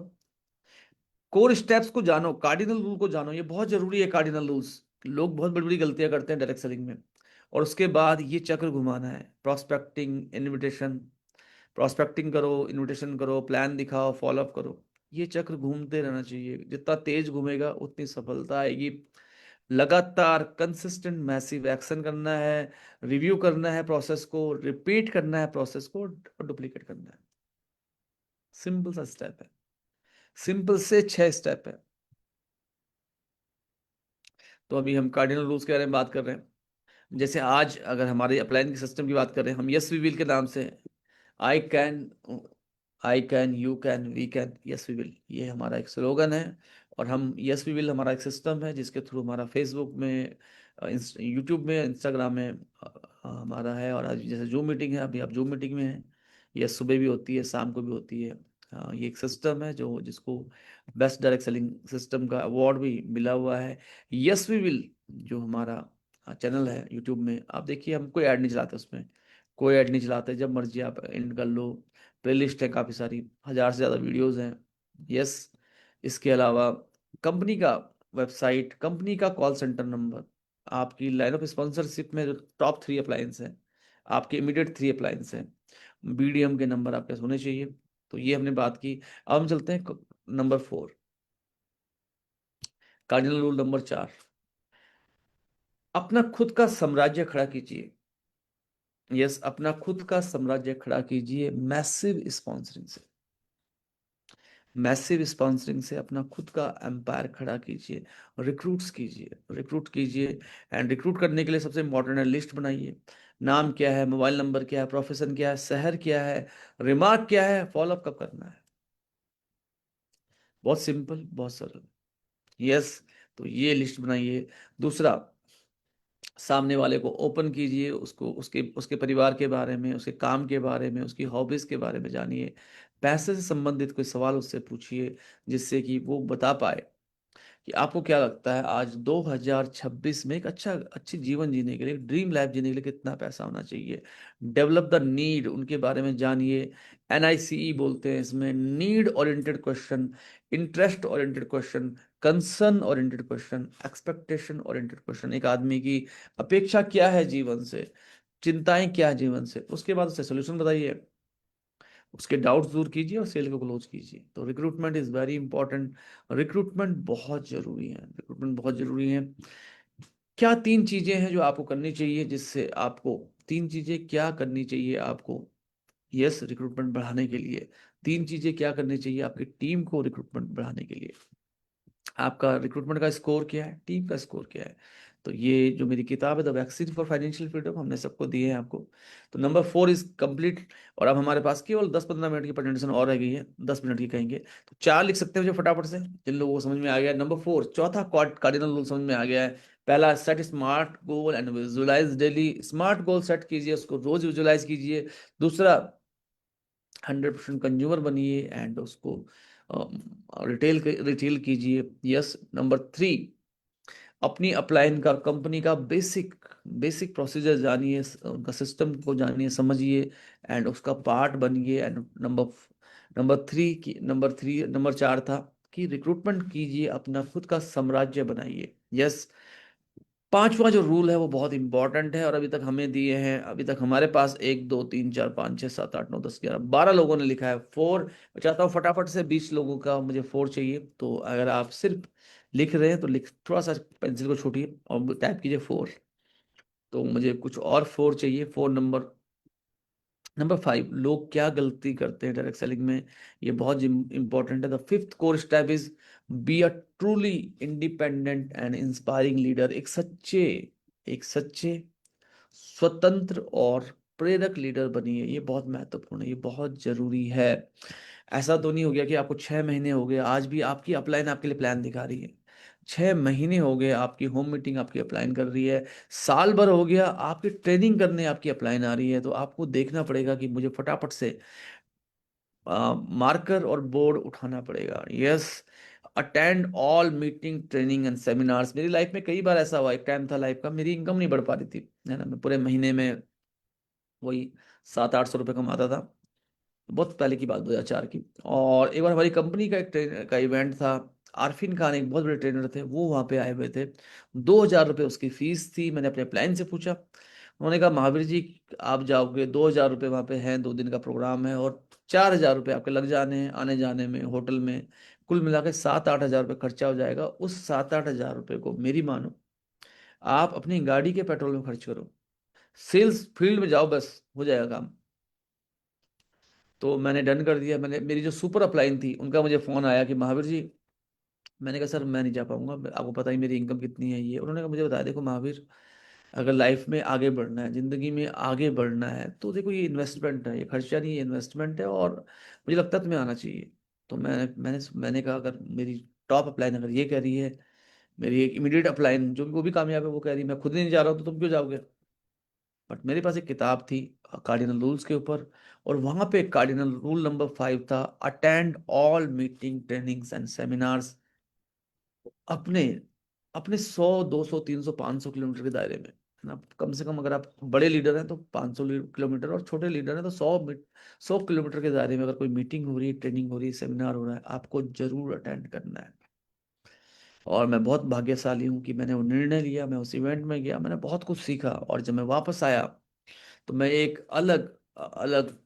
कोर स्टेप्स को जानो, कार्डिनल रूल को जानो, ये बहुत जरूरी है कार्डिनल रूल्स। लोग बहुत बड़ी बड़ी गलतियां करते हैं डायरेक्ट सेलिंग में। और उसके बाद ये चक्र घुमाना है, प्रोस्पेक्टिंग करो, इनविटेशन करो, प्लान दिखाओ, फॉलो अप करो। ये चक्र घूमते रहना चाहिए, जितना तेज घूमेगा उतनी सफलता आएगी। लगातार कंसिस्टेंट मैसिव एक्शन करना है, रिव्यू करना है प्रोसेस को, रिपीट करना है प्रोसेस को, और डुप्लीकेट करना है। सिंपल सा स्टेप है, सिंपल से 6 स्टेप है। तो अभी हम कार्डिनल रूल्स के बारे में बात कर रहे हैं। जैसे आज अगर हमारे अप्लायंस के सिस्टम की बात करें, हम यस वी विल के नाम से, I can, I can, you can, we can, yes we will, ये हमारा एक स्लोगन है। और हम यस वी विल हमारा एक सिस्टम है जिसके थ्रू हमारा फेसबुक में, यूट्यूब में, इंस्टाग्राम में हमारा है। और आज जैसे जूम मीटिंग है, अभी आप जूम मीटिंग में हैं, ये सुबह भी होती है, शाम को भी होती है। ये एक सिस्टम है जो जिसको बेस्ट डायरेक्ट सेलिंग सिस्टम का अवार्ड भी मिला हुआ है। यस वी विल जो हमारा चैनल है यूट्यूब में, आप देखिए, हम कोई ऐड नहीं चलाते उसमें, कोई ऐड नहीं चलाते, जब मर्जी आप एंड कर लो। प्लेलिस्ट है काफ़ी सारी, 1000 से ज़्यादा वीडियोस हैं। यस, इसके अलावा कंपनी का वेबसाइट, कंपनी का कॉल सेंटर नंबर, आपकी लाइन ऑफ स्पॉन्सरशिप में जो टॉप 3 अप्लायंस हैं, आपके इमीडिएट 3 अप्लायंस हैं, बीडीएम के नंबर आपके पास होने चाहिए। तो ये हमने बात की। अब हम चलते हैं नंबर 4, कार्डिनल रूल नंबर 4, अपना खुद का साम्राज्य खड़ा कीजिए। यस, अपना खुद का साम्राज्य खड़ा कीजिए मैसिव स्पॉन्सरिंग से। मैसिव स्पॉन्सरिंग से अपना खुद का एम्पायर खड़ा कीजिए, रिक्रूट्स कीजिए, रिक्रूट कीजिए। एंड रिक्रूट करने के लिए सबसे इंपॉर्टेंट है, लिस्ट बनाइए। नाम क्या है, मोबाइल नंबर क्या है, प्रोफेशन क्या है, शहर क्या है, रिमार्क क्या है, फॉलोअप कब करना है। बहुत सिंपल, बहुत सरल। यस, तो ये लिस्ट बनाइए। दूसरा, सामने वाले को ओपन कीजिए, उसको उसके उसके परिवार के बारे में, उसके काम के बारे में, उसकी हॉबीज के बारे में जानिए। पैसे से संबंधित कोई सवाल उससे पूछिए जिससे कि वो बता पाए कि आपको क्या लगता है आज 2026 में एक अच्छी जीवन जीने के लिए, ड्रीम लाइफ जीने के लिए कितना पैसा होना चाहिए। डेवलप द नीड, उनके बारे में जानिए। एनआईसीई बोलते हैं इसमें, need oriented question, interest oriented question, concern oriented question, expectation oriented question. एक आदमी की अपेक्षा क्या है जीवन से, चिंताएं क्या है जीवन से, उसके बाद उसे सोल्यूशन बताइए, उसके डाउट्स दूर कीजिए और सेल को क्लोज कीजिए। तो recruitment is very important. Recruitment बहुत जरूरी है, रिक्रूटमेंट बहुत जरूरी है। क्या 3 चीजें हैं जो आपको करनी चाहिए, जिससे आपको, 3 चीजें क्या करनी चाहिए आपको, यस, रिक्रूटमेंट बढ़ाने के लिए। 3 चीजें क्या करनी चाहिए आपकी टीम को रिक्रूटमेंट बढ़ाने के लिए। आपका रिक्रूटमेंट का स्कोर क्या है, टीम का स्कोर क्या है। तो ये जो मेरी किताब है the vaccine for financial freedom, हमने सबको दिए हैं आपको। तो नंबर 4 इज कंप्लीट। और अब हमारे पास केवल 10-15 मिनट की प्रेजेंटेशन और रह गई है, 10 मिनट की कहेंगे तो 4 लिख सकते हैं मुझे फटाफट से, जिन लोगों को समझ में आ गया। नंबर 4, चौथा कार्डिनल रूल समझ में आ गया है। पहला, set smart goal and visualize daily. Smart goal set कीजिए, उसको रोज विजुअलाइज कीजिए। दूसरा, 100% कंज्यूमर बनिए एंड उसको रिटेल कीजिए। यस। नंबर 3, अपनी अपलाइन का, कंपनी का बेसिक बेसिक प्रोसीजर जानिए, उनका सिस्टम को जानिए, समझिए एंड उसका पार्ट बनिए। एंड नंबर 4 था कि रिक्रूटमेंट कीजिए, अपना खुद का साम्राज्य बनाइए। यस। पांचवा जो रूल है वो बहुत इंपॉर्टेंट है, और अभी तक हमें दिए हैं, अभी तक हमारे पास 1 2 3 4 5 6 7 8 9 10 11 12 लोगों ने लिखा है 4। मैं चाहता हूँ फटाफट से 20 लोगों का मुझे 4 चाहिए। तो अगर आप सिर्फ लिख रहे हैं तो लिख, थोड़ा सा पेंसिल को छोड़िए और टाइप कीजिए 4। तो मुझे कुछ और 4 चाहिए। 4 नंबर 5, लोग क्या गलती करते हैं डायरेक्ट सेलिंग में, ये बहुत इंपॉर्टेंट है। The fifth core step is be a truly independent and inspiring leader. एक सच्चे स्वतंत्र और प्रेरक लीडर बनिए। ये बहुत महत्वपूर्ण है, ये बहुत जरूरी है। ऐसा तो नहीं हो गया कि आपको 6 महीने हो गए, आज भी आपकी अपलाइन आपके लिए प्लान दिखा रही है। 6 महीने हो गए, आपकी होम मीटिंग आपकी अपलाइन कर रही है। साल भर हो गया, आपकी ट्रेनिंग करने आपकी अपलाइन आ रही है। तो आपको देखना पड़ेगा कि मुझे फटाफट से मार्कर और बोर्ड उठाना पड़ेगा। Yes. Attend all meeting, training and seminars. मेरी लाइफ में कई बार ऐसा हुआ, एक टाइम था लाइफ का, मेरी इनकम नहीं बढ़ पा रही थी, है ना, मैं पूरे महीने में वही 700-800 रुपये कमाता था। बहुत पहले की बात, 2004 की। और एक बार हमारी कंपनी का एक ट्रेनर का इवेंट था। आरफिन खान एक बहुत बड़े ट्रेनर थे, वो वहाँ पे आए हुए थे। 2000 रुपये उसकी फीस थी। मैंने अपने प्लान से पूछा, उन्होंने कहा महावीर जी आप जाओगे, 2000 रुपये वहाँ पे हैं, 2 दिन का प्रोग्राम है, और 4000 रुपये आपके लग जाने हैं आने जाने में, होटल में, कुल मिला के 7-8 हज़ार रुपये खर्चा हो जाएगा। उस 7-8 हज़ार रुपये को मेरी मानो, आप अपनी गाड़ी के पेट्रोल में खर्च करो, सेल्स फील्ड में जाओ, बस हो जाएगा काम। तो मैंने डन कर दिया। मैंने, मेरी जो सुपर अपलाइन थी उनका मुझे फ़ोन आया कि महावीर जी, मैंने कहा सर मैं नहीं जा पाऊंगा, आपको पता ही मेरी इनकम कितनी है। ये उन्होंने कहा मुझे बताया, देखो महावीर, अगर लाइफ में आगे बढ़ना है, जिंदगी में आगे बढ़ना है, तो देखो ये इन्वेस्टमेंट है, ये खर्चा नहीं है, इन्वेस्टमेंट है। और मुझे लगता है तुम्हें आना चाहिए। तो मैंने कहा अगर मेरी टॉप अपलाइन अगर ये कह रही है, मेरी एक इमीडिएट अपलाइन जो भी वो भी कामयाब है, वो कह रही है मैं खुद ही नहीं जा रहा हूँ, तो तुम क्यों जाओगे? बट मेरे पास एक किताब थी कार्डिनल रूल्स के ऊपर, और वहां पे कार्डिनल रूल नंबर 5 था, attend all meeting trainings and seminars, अपने अपने 100 200 300 500 किलोमीटर के दायरे में, है ना। कम से कम अगर आप बड़े लीडर हैं तो 500 किलोमीटर, और छोटे लीडर हैं तो 100 किलोमीटर के दायरे में अगर कोई मीटिंग हो रही है, ट्रेनिंग हो रही है, सेमिनार हो रहा है, आपको जरूर अटेंड करना है। और मैं बहुत भाग्यशाली हूँ कि मैंने वो निर्णय लिया, मैं उस इवेंट में गया, मैंने बहुत कुछ सीखा, और जब मैं वापस आया तो मैं एक अलग अलग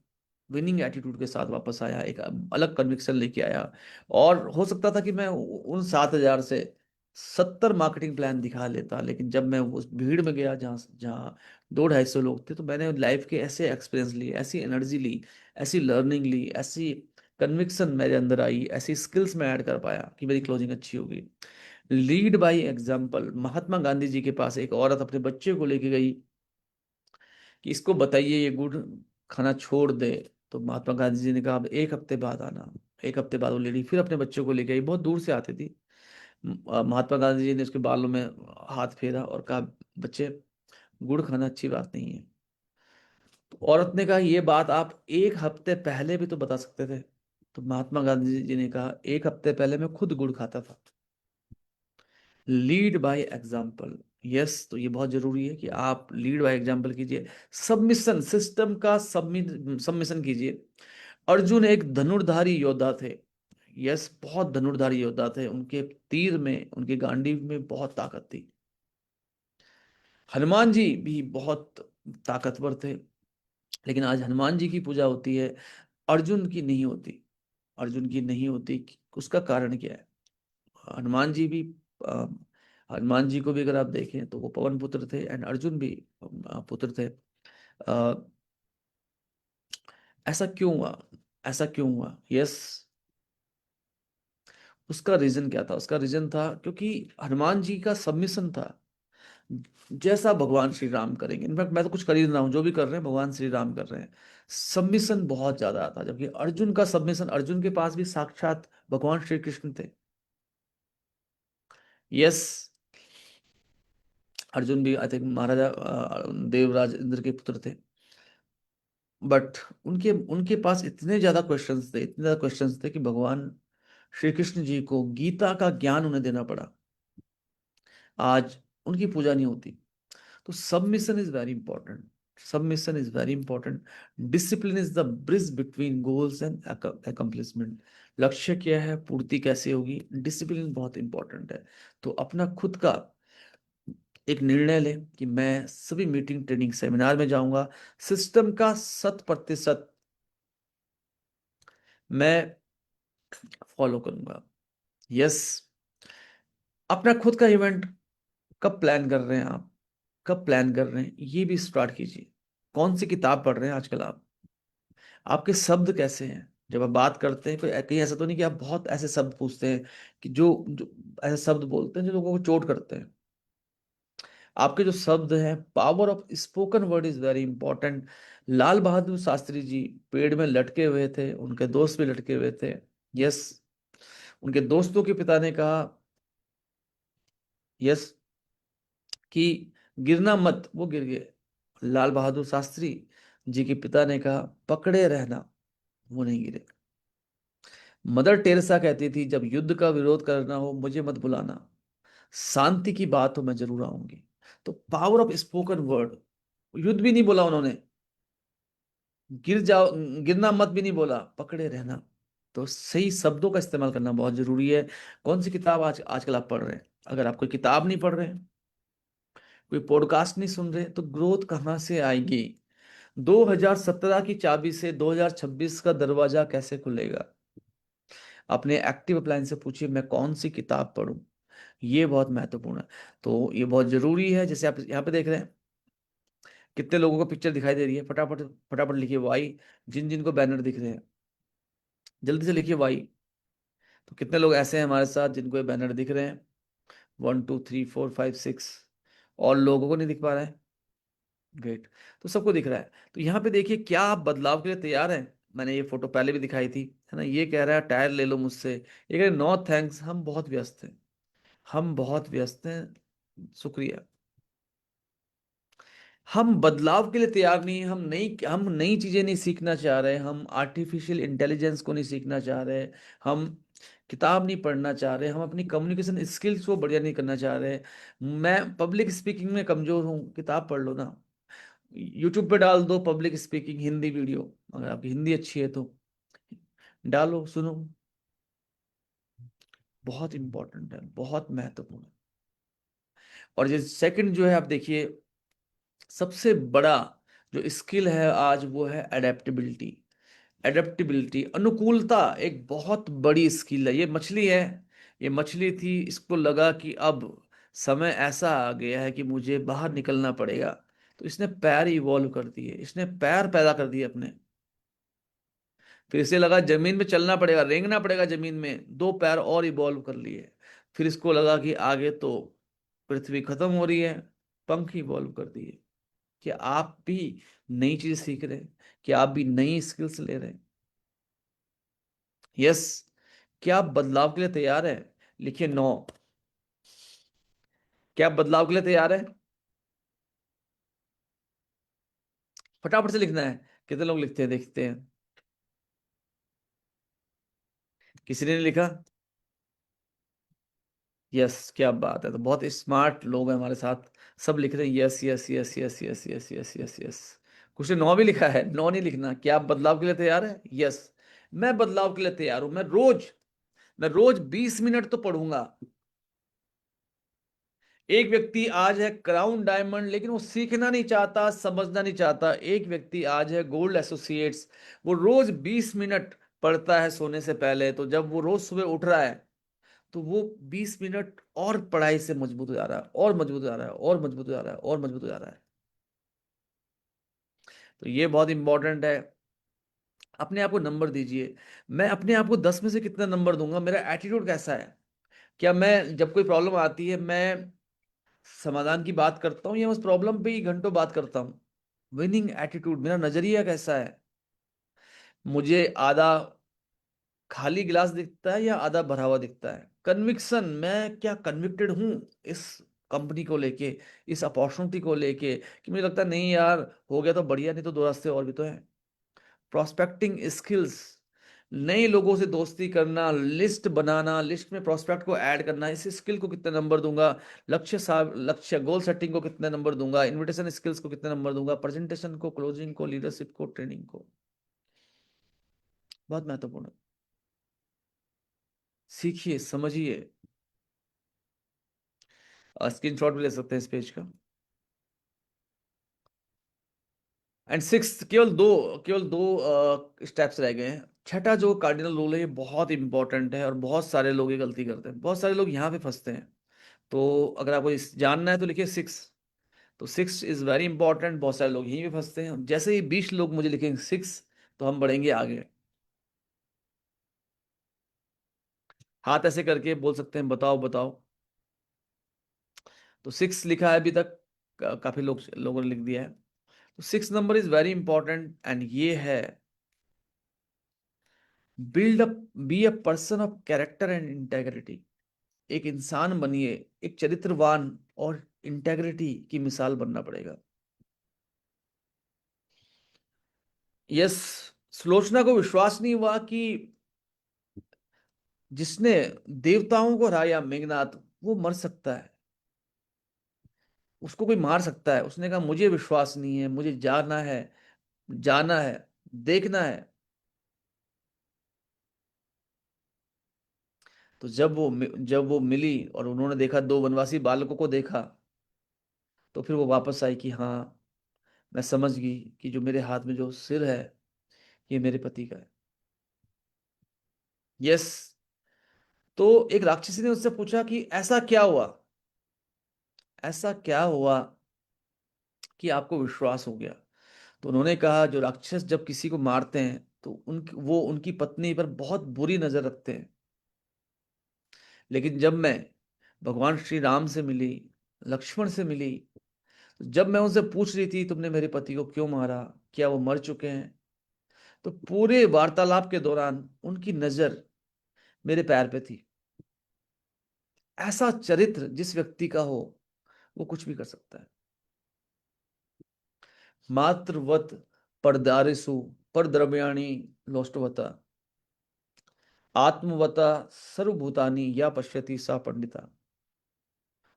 विनिंग एटीट्यूड के साथ वापस आया, एक अलग कन्विक्शन लेके आया। और हो सकता था कि मैं उन 7,000 से 70 मार्केटिंग प्लान दिखा लेता, लेकिन जब मैं उस भीड़ में गया जहाँ जहाँ 200 250 लोग थे, तो मैंने लाइफ के ऐसे एक्सपीरियंस लिए, ऐसी एनर्जी ली, ऐसी लर्निंग ली, ऐसी कन्विक्शन मेरे अंदर आई, ऐसी स्किल्स में ऐड कर पाया कि मेरी क्लोजिंग अच्छी होगी। Lead by example. Mahatma Gandhi ji के पास एक औरत अपने बच्चे को लेके गई कि इसको बताइए ये गुड़ खाना छोड़ दे। तो महात्मा गांधी जी ने कहा अब 1 हफ्ते बाद आना। 1 हफ्ते बाद वो लेडी फिर अपने बच्चों को लेके आई, बहुत दूर से आती थी। महात्मा गांधी जी ने उसके बालों में हाथ फेरा और कहा बच्चे, गुड़ खाना अच्छी बात नहीं है। तो औरत ने कहा ये बात आप 1 हफ्ते पहले भी तो बता सकते थे। तो महात्मा गांधी जी ने कहा 1 हफ्ते पहले मैं खुद गुड़ खाता था। Lead by example. यस, तो ये बहुत जरूरी है कि आप लीड बाय एग्जाम्पल कीजिए। सबमिशन, सिस्टम का सबमिशन कीजिए। अर्जुन एक धनुर्धारी योद्धा थे। यस, बहुत धनुर्धारी योद्धा थे, उनके तीर में, उनके गांडीव में बहुत ताकत थी। हनुमान जी भी बहुत ताकतवर थे, लेकिन आज हनुमान जी की पूजा होती है, अर्जुन की नहीं होती। अर्जुन की नहीं होती, उसका कारण क्या है? हनुमान जी भी अ, हनुमान जी को भी अगर आप देखें तो वो पवन पुत्र थे, एंड अर्जुन भी पुत्र थे। अ, ऐसा क्यों हुआ? ऐसा क्यों हुआ? यस, उसका रीजन क्या था? उसका रीजन था क्योंकि हनुमान जी का सबमिशन था, जैसा भगवान श्री राम करेंगे। इनफैक्ट मैं तो कुछ कर ही नहीं रहा हूं, जो भी कर रहे हैं भगवान श्री राम कर रहे हैं। सबमिशन बहुत ज्यादा था, जबकि अर्जुन का सबमिशन, अर्जुन के पास भी साक्षात भगवान श्री कृष्ण थे। यस, अर्जुन भी आई थिंक महाराजा देवराज इंद्र के पुत्र थे। बट उनके उनके पास इतने ज्यादा क्वेश्चंस थे, इतने ज्यादा क्वेश्चंस थे कि भगवान श्री कृष्ण जी को गीता का ज्ञान उन्हें देना पड़ा। आज उनकी पूजा नहीं होती। तो submission is very important. Submission is very important. Discipline is the bridge between goals and accomplishment. लक्ष्य क्या है, पूर्ति कैसे होगी, डिसिप्लिन बहुत इंपॉर्टेंट है। तो अपना खुद का एक निर्णय लें कि मैं सभी मीटिंग, ट्रेनिंग, सेमिनार में जाऊंगा, सिस्टम का 100% मैं फॉलो करूंगा। यस, अपना खुद का इवेंट कब प्लान कर रहे हैं आप? कब प्लान कर रहे हैं ये भी स्टार्ट कीजिए। कौन सी किताब पढ़ रहे हैं आजकल आप? आपके शब्द कैसे हैं? जब आप बात करते हैं, कोई कहीं ऐसा तो नहीं कि आप बहुत ऐसे शब्द पूछते हैं कि जो ऐसे शब्द बोलते हैं जो लोगों को चोट करते हैं? आपके जो शब्द हैं, power of spoken word is very important. Lal Bahadur Shastri ji पेड़ में लटके हुए थे, उनके दोस्त भी लटके हुए थे। यस, उनके दोस्तों के पिता ने कहा यस कि गिरना मत, वो गिर गए। लाल बहादुर शास्त्री जी के पिता ने कहा पकड़े रहना, वो नहीं गिरे। मदर टेरेसा कहती थी जब युद्ध का विरोध करना हो मुझे मत बुलाना, शांति की बात हो मैं जरूर आऊंगी। तो पावर ऑफ स्पोकन वर्ड। युद्ध भी नहीं बोला उन्होंने, गिर जाओ, गिरना मत भी नहीं बोला, पकड़े रहना। तो सही शब्दों का इस्तेमाल करना बहुत जरूरी है। कौन सी किताब आजकल आप पढ़ रहे हैं? अगर आप कोई किताब नहीं पढ़ रहे हैं, कोई पॉडकास्ट नहीं सुन रहे, तो ग्रोथ कहाँ से आएगी? 2017 की चाबी से 2026 का दरवाजा कैसे खुलेगा? अपने एक्टिव अप्लायंस से पूछिए मैं कौन सी किताब पढूं। ये बहुत महत्वपूर्ण है। तो ये बहुत जरूरी है। जैसे आप यहाँ पे देख रहे हैं, कितने लोगों को पिक्चर दिखाई दे रही है, फटाफट फटाफट लिखिए वाई। जिन जिन को बैनर दिख रहे हैं जल्दी से लिखिए वाई। तो कितने लोग ऐसे हैं हमारे साथ जिनको ये बैनर दिख रहे हैं? 1 2 3 4 5 6। और लोगों को नहीं दिख पा रहा है? ग्रेट। तो सबको दिख रहा है। तो यहाँ पे देखिए, क्या आप बदलाव के लिए तैयार हैं? मैंने ये फोटो पहले भी दिखाई थी, है ना। ये कह रहा है टायर ले लो मुझसे, ये कह रहा है नो थैंक्स, हम बहुत व्यस्त हैं, हम बहुत व्यस्त हैं, शुक्रिया। हम बदलाव के लिए तैयार नहीं हैं, हम नई चीजें नहीं सीखना चाह रहे, हम आर्टिफिशियल इंटेलिजेंस को नहीं सीखना चाह रहे, हम किताब नहीं पढ़ना चाह रहे, हम अपनी कम्युनिकेशन स्किल्स को बढ़िया नहीं करना चाह रहे। मैं पब्लिक स्पीकिंग में कमजोर हूँ, किताब पढ़ लो ना। यूट्यूब पे डाल दो पब्लिक स्पीकिंग हिंदी वीडियो, अगर आपकी हिंदी अच्छी है तो डालो, सुनो। बहुत इंपॉर्टेंट है, बहुत महत्वपूर्ण है। और ये सेकंड जो है, आप देखिए, सबसे बड़ा जो स्किल है आज वो है एडेप्टेबिलिटी। एडेप्टेबिलिटी, अनुकूलता, एक बहुत बड़ी स्किल है। ये मछली है, ये मछली थी, इसको लगा कि अब समय ऐसा आ गया है कि मुझे बाहर निकलना पड़ेगा, तो इसने पैर इवॉल्व कर दिए, इसने पैर पैदा कर दिए अपने। फिर इसे लगा जमीन में चलना पड़ेगा, रेंगना पड़ेगा जमीन में, दो पैर और इवॉल्व कर लिए। फिर इसको लगा कि आगे तो पृथ्वी खत्म हो रही है, पंख इवॉल्व कर दिए। कि आप भी नई चीज सीख रहे हैं, कि आप भी नई स्किल्स ले रहे हैं। यस। क्या आप बदलाव के लिए तैयार है? लिखिए नो। क्या आप बदलाव के लिए तैयार है? फटाफट से लिखना है। कितने लोग लिखते हैं, देखते हैं। किसी ने नहीं लिखा? यस, क्या बात है। तो बहुत स्मार्ट लोग हैं हमारे साथ, सब लिख रहे हैं yes yes yes yes yes yes yes yes yes. कुछ ने नो भी लिखा है, नो नहीं लिखना। क्या आप बदलाव के लिए तैयार है? यस, मैं बदलाव के लिए तैयार हूं। मैं रोज 20 मिनट तो पढ़ूंगा। एक व्यक्ति आज है क्राउन डायमंड, लेकिन वो सीखना नहीं चाहता, समझना नहीं चाहता। एक व्यक्ति आज है गोल्ड एसोसिएट्स, वो रोज 20 मिनट पढ़ता है सोने से पहले। तो जब वो रोज सुबह उठ रहा है, तो वो 20 मिनट और पढ़ाई से मजबूत हो जा रहा है, और मजबूत हो जा रहा है, और मजबूत हो जा रहा है, और मजबूत हो जा रहा है। तो ये बहुत इंपॉर्टेंट है। अपने आप को नंबर दीजिए। मैं अपने आप को 10 में से कितना नंबर दूंगा? मेरा एटीट्यूड कैसा है? क्या मैं जब कोई प्रॉब्लम आती है, मैं समाधान की बात करता हूँ, या उस प्रॉब्लम पे ही घंटों बात करता हूँ? विनिंग एटीट्यूड, मेरा नजरिया कैसा है? मुझे आधा खाली गिलास दिखता है या आधा भरा हुआ दिखता है? कन्विक्शन, मैं क्या कन्विक्टेड हूँ इस कंपनी को लेके, इस अपॉर्चुनिटी को लेके, कि मुझे लगता है नहीं यार, हो गया तो बढ़िया, नहीं तो दो रास्ते और भी तो हैं। प्रोस्पेक्टिंग स्किल्स, नए लोगों से दोस्ती करना, लिस्ट बनाना, लिस्ट में प्रोस्पेक्ट को ऐड करना, इस स्किल को कितने नंबर दूंगा? लक्ष्य गोल सेटिंग को कितने नंबर दूंगा? इनविटेशन स्किल्स को कितने नंबर दूंगा? प्रेजेंटेशन को, क्लोजिंग को, लीडरशिप को, ट्रेनिंग को। बहुत महत्वपूर्ण है। सीखिए, समझिए। स्क्रीनशॉट भी ले सकते हैं इस पेज का। एंड सिक्स, केवल दो स्टेप्स रह गए हैं। छठा जो कार्डिनल रूल है, ये बहुत इंपॉर्टेंट है, और बहुत सारे लोग ये गलती करते हैं, बहुत सारे लोग यहाँ पे फंसते हैं। तो अगर आपको इस जानना है तो लिखिए सिक्स। तो सिक्स इज वेरी इंपॉर्टेंट, बहुत सारे लोग यहीं पे फंसते हैं। जैसे ही 20 लोग मुझे लिखेंगे सिक्स, तो हम बढ़ेंगे आगे। हाथ ऐसे करके बोल सकते हैं बताओ बताओ। तो सिक्स लिखा है अभी तक, काफी लोगों ने लिख दिया है। तो six number is very important, and ये है build up, be a person of character and integrity. एक इंसान बनिए, एक चरित्रवान और इंटेग्रिटी की मिसाल बनना पड़ेगा। यस। सुलोचना को विश्वास नहीं हुआ कि जिसने देवताओं को हराया, मेघनाथ, वो मर सकता है, उसको कोई मार सकता है। उसने कहा मुझे विश्वास नहीं है, मुझे जाना है, जाना है, देखना है। तो जब वो मिली और उन्होंने देखा, दो वनवासी बालकों को देखा, तो फिर वो वापस आई कि हाँ, मैं समझ गई कि जो मेरे हाथ में जो सिर है, ये मेरे पति का है। यस। तो एक राक्षसी ने उससे पूछा कि ऐसा क्या हुआ, ऐसा क्या हुआ कि आपको विश्वास हो गया? तो उन्होंने कहा, जो राक्षस जब किसी को मारते हैं, तो वो उनकी पत्नी पर बहुत बुरी नजर रखते हैं। लेकिन जब मैं भगवान श्री राम से मिली, लक्ष्मण से मिली। जब मैं उनसे पूछ रही थी तुमने मेरे पति को क्यों मारा, क्या वो मर चुके हैं, तो पूरे वार्तालाप के दौरान उनकी नजर मेरे पैर पे थी। ऐसा चरित्र जिस व्यक्ति का हो वो कुछ भी कर सकता है। मातृवत परदारेसु परद्रव्याणि लोष्टवता आत्मवता सर्वभूतानि या पश्यति सा पंडिता।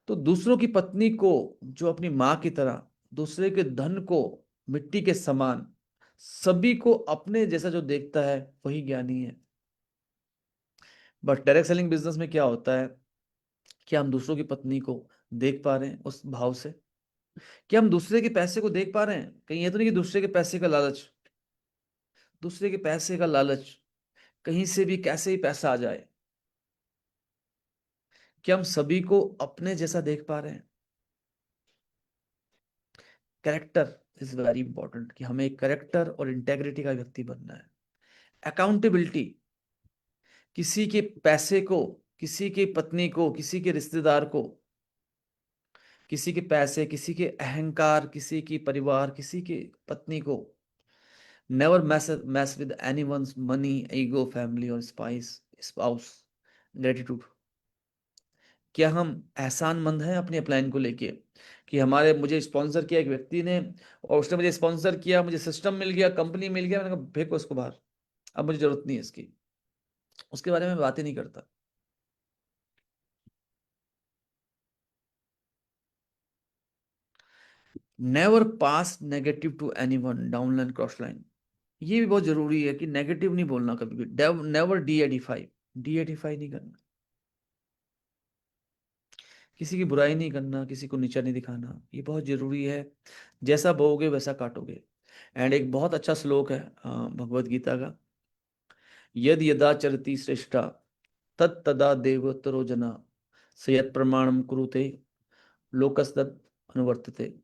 तो दूसरों की पत्नी को जो अपनी मां की तरह, दूसरे के धन को मिट्टी के समान, सभी को अपने जैसा जो देखता है वही ज्ञानी है। बट डायरेक्ट सेलिंग बिजनेस में क्या होता है कि हम दूसरों की पत्नी को देख पा रहे हैं उस भाव से, कि हम दूसरे के पैसे को देख पा रहे हैं, कहीं ये तो नहीं कि दूसरे के पैसे का लालच, दूसरे के पैसे का लालच कहीं से भी कैसे ही पैसा आ जाए, कि हम सभी को अपने जैसा देख पा रहे हैं। कैरेक्टर इज वेरी इंपॉर्टेंट, कि हमें एक कैरेक्टर और इंटेग्रिटी का व्यक्ति बनना है। अकाउंटेबिलिटी, किसी के पैसे को, किसी की पत्नी को, किसी के रिश्तेदार को, किसी के पैसे, किसी के अहंकार, किसी की परिवार, किसी की पत्नी को, never mess with anyone's money, ego, family और स्पाउस। ग्रेटिट्यूड, क्या हम एहसानमंद हैं अपने अपलाइन को लेके, कि हमारे मुझे स्पॉन्सर किया एक व्यक्ति ने, और उसने मुझे स्पॉन्सर किया, मुझे सिस्टम मिल गया, कंपनी मिल गया, मैंने कहा फेंको इसको बाहर, अब मुझे जरूरत नहीं है इसकी, उसके बारे में बात ही नहीं करता। Never pass negative to anyone, downline cross line. ये भी बहुत जरूरी है कि नेगेटिव नहीं बोलना कभी भी। Never D Edify, D Edify नहीं करना, किसी की बुराई नहीं करना, किसी को नीचा नहीं दिखाना, ये बहुत जरूरी है। जैसा बोओगे वैसा काटोगे। एंड एक बहुत अच्छा श्लोक है भगवत गीता का, यद यदा चरति श्रेष्ठा तद तदा देवोत्तरो जना स यत् प्रमाणम कुरुते लोकस्तद अनुवर्तते,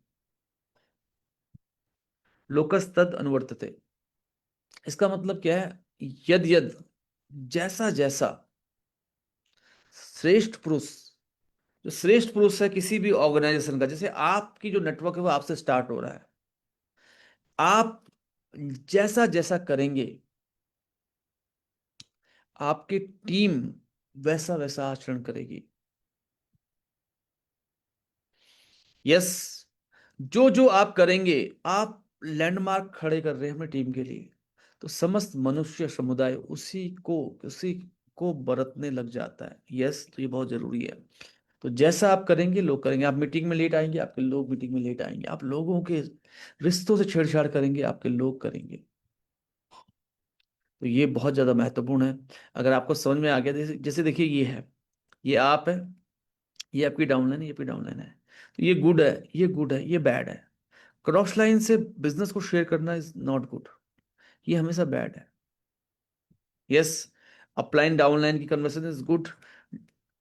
लोकस्तद अनुवर्तते। इसका मतलब क्या है, यद यद, जैसा जैसा श्रेष्ठ पुरुष, जो श्रेष्ठ पुरुष है किसी भी ऑर्गेनाइजेशन का, जैसे आपकी जो नेटवर्क है वो आपसे स्टार्ट हो रहा है, आप जैसा जैसा करेंगे आपकी टीम वैसा वैसा आचरण करेगी। यस, जो जो आप करेंगे, आप लैंडमार्क खड़े कर रहे हैं अपनी टीम के लिए, तो समस्त मनुष्य समुदाय उसी को बरतने लग जाता है। यस, तो ये बहुत जरूरी है। तो जैसा आप करेंगे लोग करेंगे। आप मीटिंग में लेट आएंगे, आपके लोग मीटिंग में लेट आएंगे। आप लोगों के रिश्तों से छेड़छाड़ करेंगे, आपके लोग करेंगे। तो ये बहुत ज्यादा महत्वपूर्ण है। अगर आपको समझ में आ गया, जैसे जैसे देखिए ये है, ये आप है, ये आपकी डाउनलाइन है, ये आपकी डाउनलाइन है, तो ये गुड है, ये गुड है, ये बैड है। क्रॉस लाइन से बिजनेस को शेयर करना इज नॉट गुड, ये हमेशा बैड है। यस, अपलाइन डाउनलाइन की conversation is good,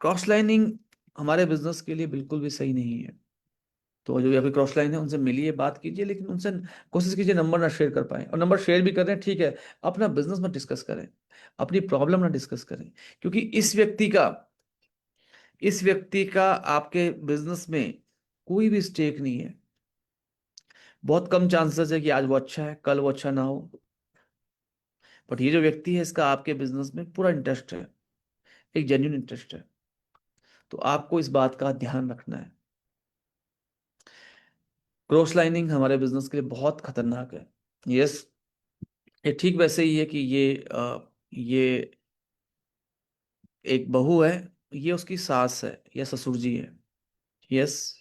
cross lining हमारे बिजनेस के लिए बिल्कुल भी सही नहीं है। तो जो आपकी क्रॉस लाइन है उनसे मिलिए, बात कीजिए, लेकिन उनसे कोशिश कीजिए नंबर ना शेयर कर पाए। और नंबर शेयर भी कर रहे हैं ठीक है, अपना बिजनेस मत डिस्कस करें, अपनी प्रॉब्लम ना डिस्कस करें, क्योंकि इस व्यक्ति का आपके बिजनेस में कोई भी स्टेक नहीं है। बहुत कम चांसेस है कि आज वो अच्छा है कल वो अच्छा ना हो, बट ये जो व्यक्ति है इसका आपके बिजनेस में पूरा इंटरेस्ट है, एक जेन्यून इंटरेस्ट है। तो आपको इस बात का ध्यान रखना है। क्रॉस लाइनिंग हमारे बिजनेस के लिए बहुत खतरनाक है। यस, ये ठीक वैसे ही है कि ये एक बहू है, ये उसकी सास है या ससुर जी है। यस,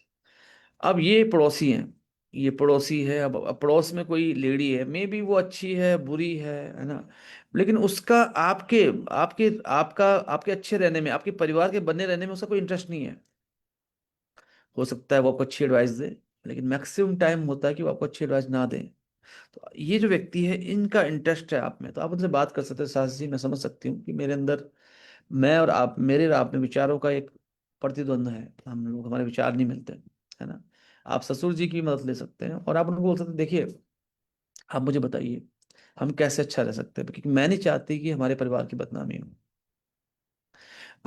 अब ये पड़ोसी हैं, ये पड़ोसी है। अब पड़ोस में कोई लेडी है, मे बी वो अच्छी है बुरी है ना, लेकिन उसका आपके आपके आपका आपके अच्छे रहने में, आपके परिवार के बने रहने में उसका कोई इंटरेस्ट नहीं है। हो सकता है वो आपको अच्छी एडवाइस दे, लेकिन मैक्सिमम टाइम होता है कि वो आपको अच्छी एडवाइस ना दें। तो ये जो व्यक्ति है इनका इंटरेस्ट है आप में, तो आप उनसे बात कर सकते हैं, सास जी मैं समझ सकती हूँ कि मेरे अंदर, मैं और आप, मेरे और आप में विचारों का एक प्रतिद्वंद है, हम लोग, हमारे विचार नहीं मिलते, है ना। आप ससुर जी की मदद ले सकते हैं और आप उनको बोल सकते हैं देखिए आप मुझे बताइए हम कैसे अच्छा रह सकते हैं, क्योंकि मैं नहीं चाहती कि हमारे परिवार की बदनामी हो।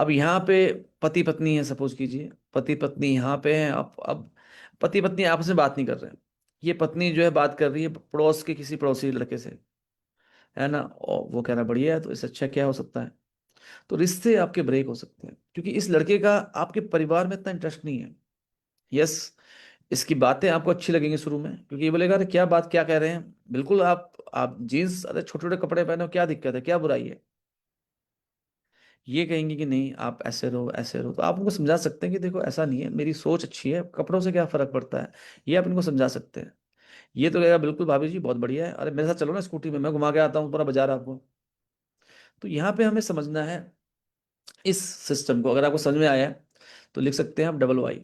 अब यहाँ पे पति पत्नी है, सपोज कीजिए पति पत्नी यहाँ पे हैं। अब पति पत्नी आपस में बात नहीं कर रहे हैं। ये पत्नी जो है बात कर रही है पड़ोस के किसी पड़ोसी लड़के से, है ना, और वो कह रहा बढ़िया है, तो इससे अच्छा क्या हो सकता है। तो रिश्ते आपके ब्रेक हो सकते हैं क्योंकि इस लड़के का आपके परिवार में इतना इंटरेस्ट नहीं है। यस, इसकी बातें आपको अच्छी लगेंगी शुरू में, क्योंकि ये बोलेगा अरे क्या बात, क्या कह रहे हैं, बिल्कुल आप जीन्स, अरे छोटे छोटे कपड़े पहने हो, क्या दिक्कत है, क्या बुराई है। ये कहेंगे कि नहीं आप ऐसे रहो ऐसे रहो, तो आप उनको समझा सकते हैं कि देखो ऐसा नहीं है, मेरी सोच अच्छी है, कपड़ों से क्या फर्क पड़ता है। ये आप इनको समझा सकते हैं। ये तो कहेगा बिल्कुल भाभी जी बहुत बढ़िया है, अरे मेरे साथ चलो ना स्कूटी में, मैं घुमा के आता हूँ पूरा बाजार आपको। तो यहाँ पे हमें समझना है इस सिस्टम को। अगर आपको समझ में आया है तो लिख सकते हैं आप डबल वाई।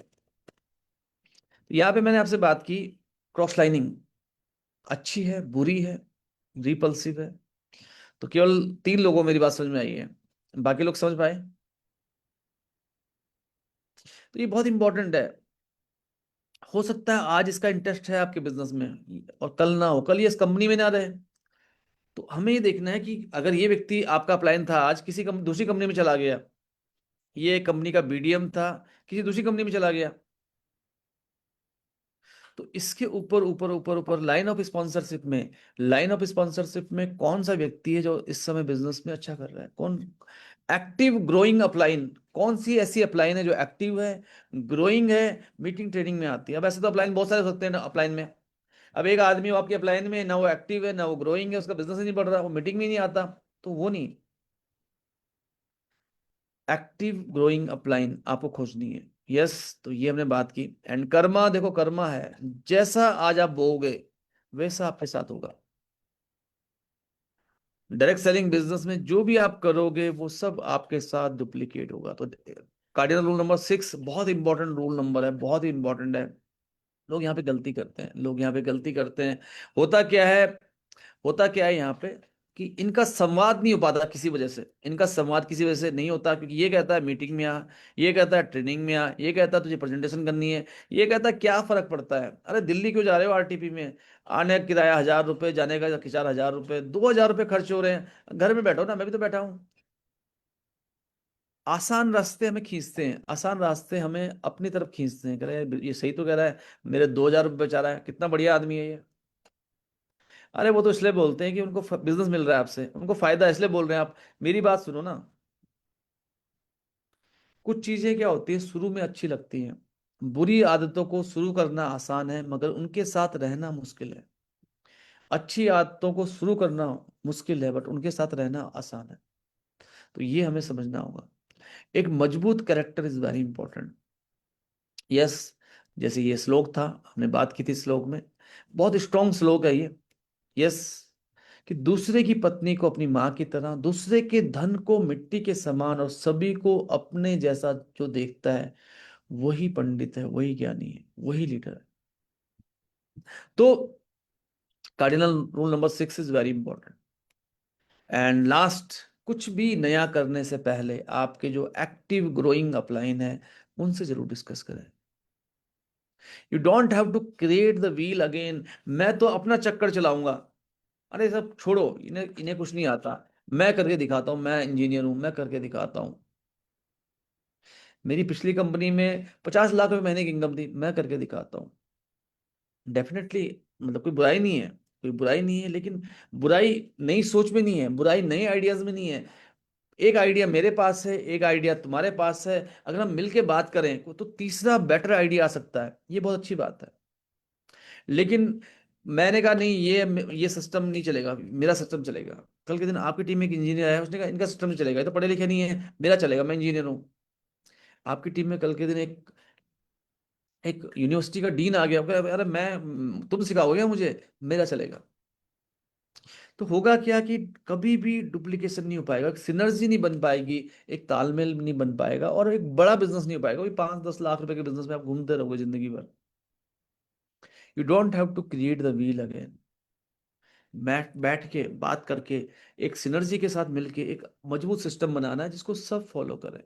यहाँ पे मैंने आपसे बात की क्रॉस लाइनिंग अच्छी है, बुरी है, रिपल्सिव है। तो केवल 3 लोगों को मेरी बात समझ में आई है, बाकी लोग समझ पाए। तो ये बहुत इंपॉर्टेंट है। हो सकता है आज इसका इंटरेस्ट है आपके बिजनेस में और कल ना हो, कल ये इस कंपनी में ना रहे। तो हमें ये देखना है कि अगर ये व्यक्ति आपका अपलाइन था, आज किसी दूसरी कंपनी में चला गया, ये कंपनी का बीडीएम था, किसी दूसरी कंपनी में चला गया, तो इसके ऊपर ऊपर ऊपर ऊपर लाइन ऑफ स्पॉन्सरशिप में कौन सा व्यक्ति है जो इस समय बिजनेस में अच्छा कर रहा है, कौन एक्टिव ग्रोइंग अपलाइन, कौन सी ऐसी अपलाइन है जो एक्टिव है, ग्रोइंग है, मीटिंग ट्रेडिंग में आती है। अब ऐसे तो अपलाइन बहुत सारे हो सकते हैं ना अपलाइन में। अब एक आदमी वो आपकी अपलाइन में ना वो एक्टिव है ना वो ग्रोइंग है, उसका बिजनेस ही नहीं बढ़ रहा, वो मीटिंग में ही नहीं आता, तो वो नहीं। एक्टिव ग्रोइंग अपलाइन आपको खोजनी है। यस, तो ये हमने बात की। एंड कर्मा, देखो कर्मा है, जैसा आज आप बोओगे वैसा आपके साथ होगा। डायरेक्ट सेलिंग बिजनेस में जो भी आप करोगे वो सब आपके साथ डुप्लीकेट होगा। तो कार्डिनल रूल नंबर 6 बहुत इंपॉर्टेंट रूल नंबर है, बहुत ही इंपॉर्टेंट है। लोग यहाँ पे गलती करते हैं, लोग यहाँ पे गलती करते हैं। होता क्या है, होता क्या है यहाँ पे कि इनका संवाद नहीं हो पाता, किसी वजह से इनका संवाद किसी वजह से नहीं होता, क्योंकि ये कहता है मीटिंग में आ, ये कहता है ट्रेनिंग में आ, ये कहता है तुझे प्रेजेंटेशन करनी है, ये कहता है क्या फर्क पड़ता है, अरे दिल्ली क्यों जा रहे हो आरटीपी में, आने का किराया 1,000 रुपये, जाने का 4,000 रुपये, 2,000 रुपये खर्च हो रहे हैं, घर में बैठो ना, मैं भी तो बैठा हूँ। आसान रास्ते हमें खींचते हैं, आसान रास्ते हमें अपनी तरफ खींचते हैं, कह रहे हैं ये सही तो कह रहा है, मेरे 2,000 रुपये बचा रहा है, कितना बढ़िया आदमी है ये। अरे वो तो इसलिए बोलते हैं कि उनको बिजनेस मिल रहा है आपसे, उनको फायदा है इसलिए बोल रहे हैं। आप मेरी बात सुनो ना। कुछ चीजें क्या होती है शुरू में अच्छी लगती हैं, बुरी आदतों को शुरू करना आसान है मगर उनके साथ रहना मुश्किल है। अच्छी आदतों को शुरू करना मुश्किल है बट उनके साथ रहना आसान है। तो ये हमें समझना होगा। एक मजबूत character is very important. Yes, जैसे ये श्लोक था, हमने बात की थी श्लोक में, बहुत स्ट्रॉन्ग श्लोक है ये। यस, कि दूसरे की पत्नी को अपनी माँ की तरह, दूसरे के धन को मिट्टी के समान और सभी को अपने जैसा जो देखता है वही पंडित है, वही ज्ञानी है, वही लीडर है। तो cardinal rule number 6 is very important. And last, कुछ भी नया करने से पहले आपके जो एक्टिव ग्रोइंग अपलाइन है उनसे जरूर डिस्कस करें। You don't have to create the wheel again, मैं तो अपना चक्कर चलाऊंगा, अरे सब छोड़ो, इन्हें इन्हें कुछ नहीं आता, मैं करके दिखाता हूँ, मैं इंजीनियर हूं, मैं करके दिखाता हूँ। मेरी पिछली कंपनी में 50 लाख रुपए महीने की इनकम थी, मैं करके दिखाता हूँ। डेफिनेटली, मतलब कोई बुराई नहीं है, कोई बुराई नहीं है, लेकिन बुराई नई सोच में नहीं है, बुराई नए आइडियाज में नहीं है। एक आइडिया मेरे पास है, एक आइडिया तुम्हारे पास है, अगर हम मिलके बात करें तो तीसरा बेटर आइडिया आ सकता है, ये बहुत अच्छी बात है। लेकिन मैंने कहा नहीं, ये सिस्टम नहीं चलेगा, मेरा सिस्टम चलेगा। कल के दिन आपकी टीम में एक इंजीनियर आया, उसने कहा इनका सिस्टम नहीं चलेगा, ये तो पढ़े लिखे नहीं है, मेरा चलेगा, मैं इंजीनियर हूँ। आपकी टीम में कल के दिन एक एक यूनिवर्सिटी का डीन आ गया, वो कहा, अरे मैं तुम सिखाओगे मुझे, मेरा चलेगा। तो होगा क्या कि कभी भी डुप्लीकेशन नहीं हो पाएगा, सिनर्जी नहीं बन पाएगी, एक तालमेल नहीं बन पाएगा और एक बड़ा बिजनेस नहीं हो पाएगा। वही 5-10 लाख रुपए के बिजनेस में आप घूमते रहोगे जिंदगी भर। You don't have to create the wheel again. बैठ बैठ के बात करके एक सिनर्जी के साथ मिलके एक मजबूत सिस्टम बनाना है जिसको सब फॉलो करें।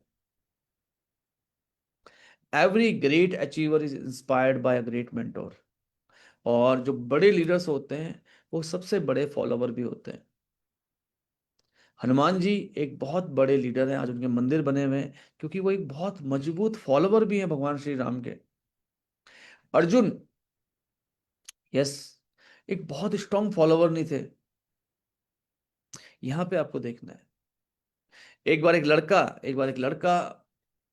Every great achiever is inspired by a great mentor. और जो बड़े लीडर्स होते हैं वो सबसे बड़े फॉलोवर भी होते हैं। हनुमान जी एक बहुत बड़े लीडर हैं, आज उनके मंदिर बने हुए हैं, क्योंकि वो एक बहुत मजबूत फॉलोवर भी हैं भगवान श्री राम के। अर्जुन, यस, एक बहुत स्ट्रांग फॉलोवर नहीं थे। यहां पे आपको देखना है, एक बार एक लड़का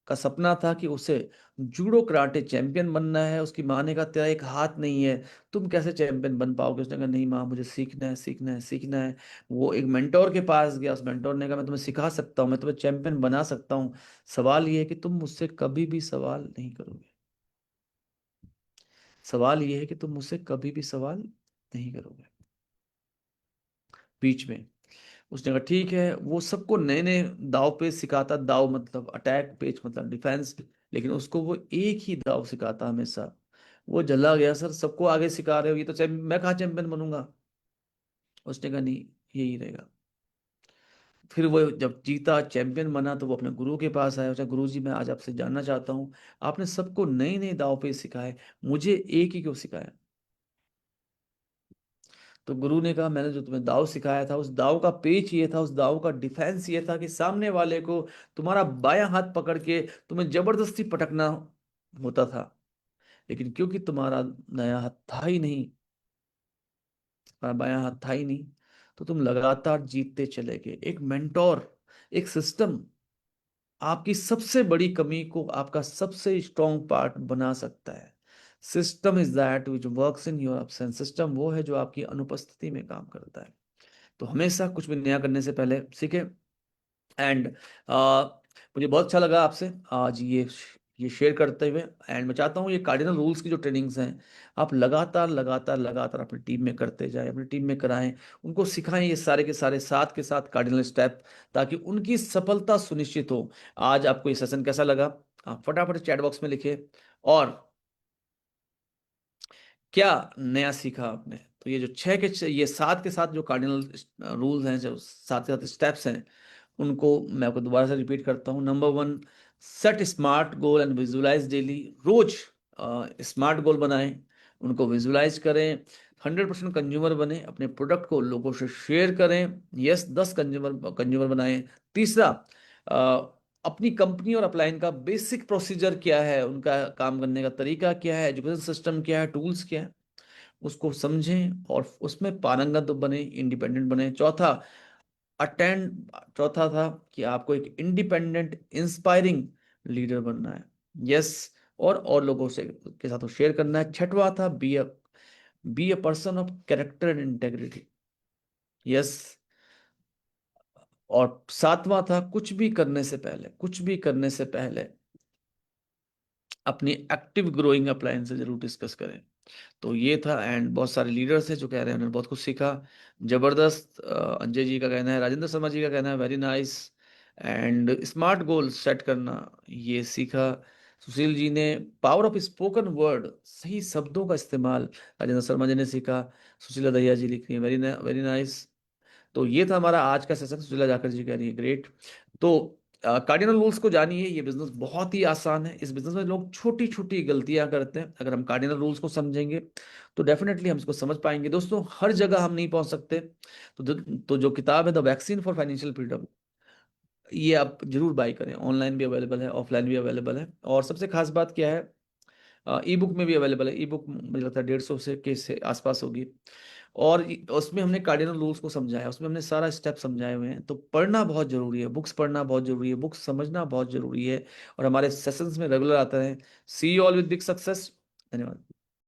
का सपना था कि उसे जूडो कराटे चैंपियन बनना है। उसकी माँ ने कहा तेरा एक हाथ नहीं है, तुम कैसे चैंपियन बन पाओगे? उसने कहा नहीं माँ, मुझे सीखना है, सीखना है, सीखना है। वो एक मेंटोर के पास गया, उस मेंटोर ने कहा मैं तुम्हें सिखा सकता हूँ, मैं तुम्हें चैंपियन बना सकता हूँ। सवाल ये है कि तुम मुझसे कभी भी सवाल नहीं करोगे। सवाल ये है कि तुम मुझसे कभी भी सवाल नहीं करोगे। बीच में उसने कहा ठीक है। वो सबको नए नए दाव पेच सिखाता, दाव मतलब अटैक, पेच मतलब डिफेंस, लेकिन उसको वो एक ही दाव सिखाता हमेशा। वो जला गया, सर सबको आगे सिखा रहे हो, ये तो मैं कहाँ चैंपियन बनूंगा। उसने कहा नहीं, यही रहेगा। फिर वो जब जीता, चैंपियन बना, तो वो अपने गुरु के पास आया। गुरु जी, मैं आज आपसे जानना चाहता हूँ, आपने सबको नए नए दाव पेच सिखाए, मुझे एक ही क्यों सिखाया? तो गुरु ने कहा मैंने जो तुम्हें दाव सिखाया था, उस दाव का पेच ये था, उस दाव का डिफेंस ये था कि सामने वाले को तुम्हारा बायां हाथ पकड़ के तुम्हें जबरदस्ती पटकना होता था, लेकिन क्योंकि तुम्हारा नया हाथ था ही नहीं, तुम्हारा बायां हाथ था ही नहीं, तो तुम लगातार जीतते चले गए। एक मेंटोर, एक सिस्टम आपकी सबसे बड़ी कमी को आपका सबसे स्ट्रॉन्ग पार्ट बना सकता है। System is that which works in your absence. System वो है जो आपकी अनुपस्थिति में काम करता है। तो हमेशा कुछ भी नया करने से पहले सीखें। एंड मुझे बहुत अच्छा लगा आपसे आज ये शेयर करते हुए। एंड मैं चाहता हूँ ये कार्डिनल रूल्स की जो ट्रेनिंग्स हैं, आप लगातार लगातार लगातार अपनी टीम में करते जाएं, अपनी टीम में कराएं, उनको सिखाएं ये सारे के सारे साथ के साथ कार्डिनल स्टेप, ताकि उनकी सफलता सुनिश्चित हो। आज आपको ये सेशन कैसा लगा, आप फटाफट चैट बॉक्स में लिखे। और क्या नया सीखा आपने? तो ये जो ये सात के साथ जो कार्डिनल रूल्स हैं, जो सात के साथ स्टेप्स हैं, उनको मैं आपको दोबारा से रिपीट करता हूँ। Number one, set smart goal and visualise daily. रोज स्मार्ट गोल बनाएं, उनको विजुलाइज करें। 100% कंज्यूमर बने, अपने प्रोडक्ट को लोगों से शेयर करें। यस, 10 कंज्यूमर कंज्यूमर बनाएं। तीसरा, अपनी कंपनी और अपलाइन का बेसिक प्रोसीजर क्या है, उनका काम करने का तरीका क्या है, एजुकेशन सिस्टम क्या है, टूल्स क्या है, उसको समझें और उसमें पारंगत बने, इंडिपेंडेंट बने। अटेंड चौथा था कि आपको एक इंडिपेंडेंट इंस्पायरिंग लीडर बनना है। यस, और लोगों से के साथ शेयर करना है। छठवा था be a person of character and integrity. Yes, और सातवां था कुछ भी करने से पहले अपनी एक्टिव ग्रोइंग अपलायन से जरूर डिस्कस करें। तो ये था। एंड बहुत सारे लीडर्स हैं जो कह रहे हैं उन्होंने बहुत कुछ सीखा। जबरदस्त। अंजय जी का कहना है, राजेंद्र शर्मा जी का कहना है very nice. And smart goal set करना ये सीखा। सुशील जी ने पावर ऑफ स्पोकन वर्ड, सही शब्दों का इस्तेमाल, राजेंद्र शर्मा जी ने सीखा। सुशीला दहिया जी लिख रही है वेरी वेरी नाइस। तो ये था हमारा आज का सेशन। सुशीला जाकर जी कह रही है ग्रेट। तो कार्डिनल रूल्स को जानिए, ये बिजनेस बहुत ही आसान है। इस बिजनेस में लोग छोटी छोटी गलतियां करते हैं, अगर हम कार्डिनल रूल्स को समझेंगे तो डेफिनेटली हम इसको समझ पाएंगे। दोस्तों, हर जगह हम नहीं पहुंच सकते, तो जो किताब है the vaccine for financial freedom, ये आप जरूर बाई करें। ऑनलाइन भी अवेलेबल है, ऑफलाइन भी अवेलेबल है। और सबसे खास बात क्या है, ई बुक में भी अवेलेबल है। ई बुक मुझे लगता है 150 से आसपास होगी। और उसमें हमने कार्डिनल रूल्स को समझाया, उसमें हमने सारा स्टेप समझाए हुए हैं। तो पढ़ना बहुत जरूरी है, बुक्स पढ़ना बहुत जरूरी है, बुक्स समझना बहुत जरूरी है। और हमारे सेशंस में रेगुलर आता है। See you all with big success. धन्यवाद।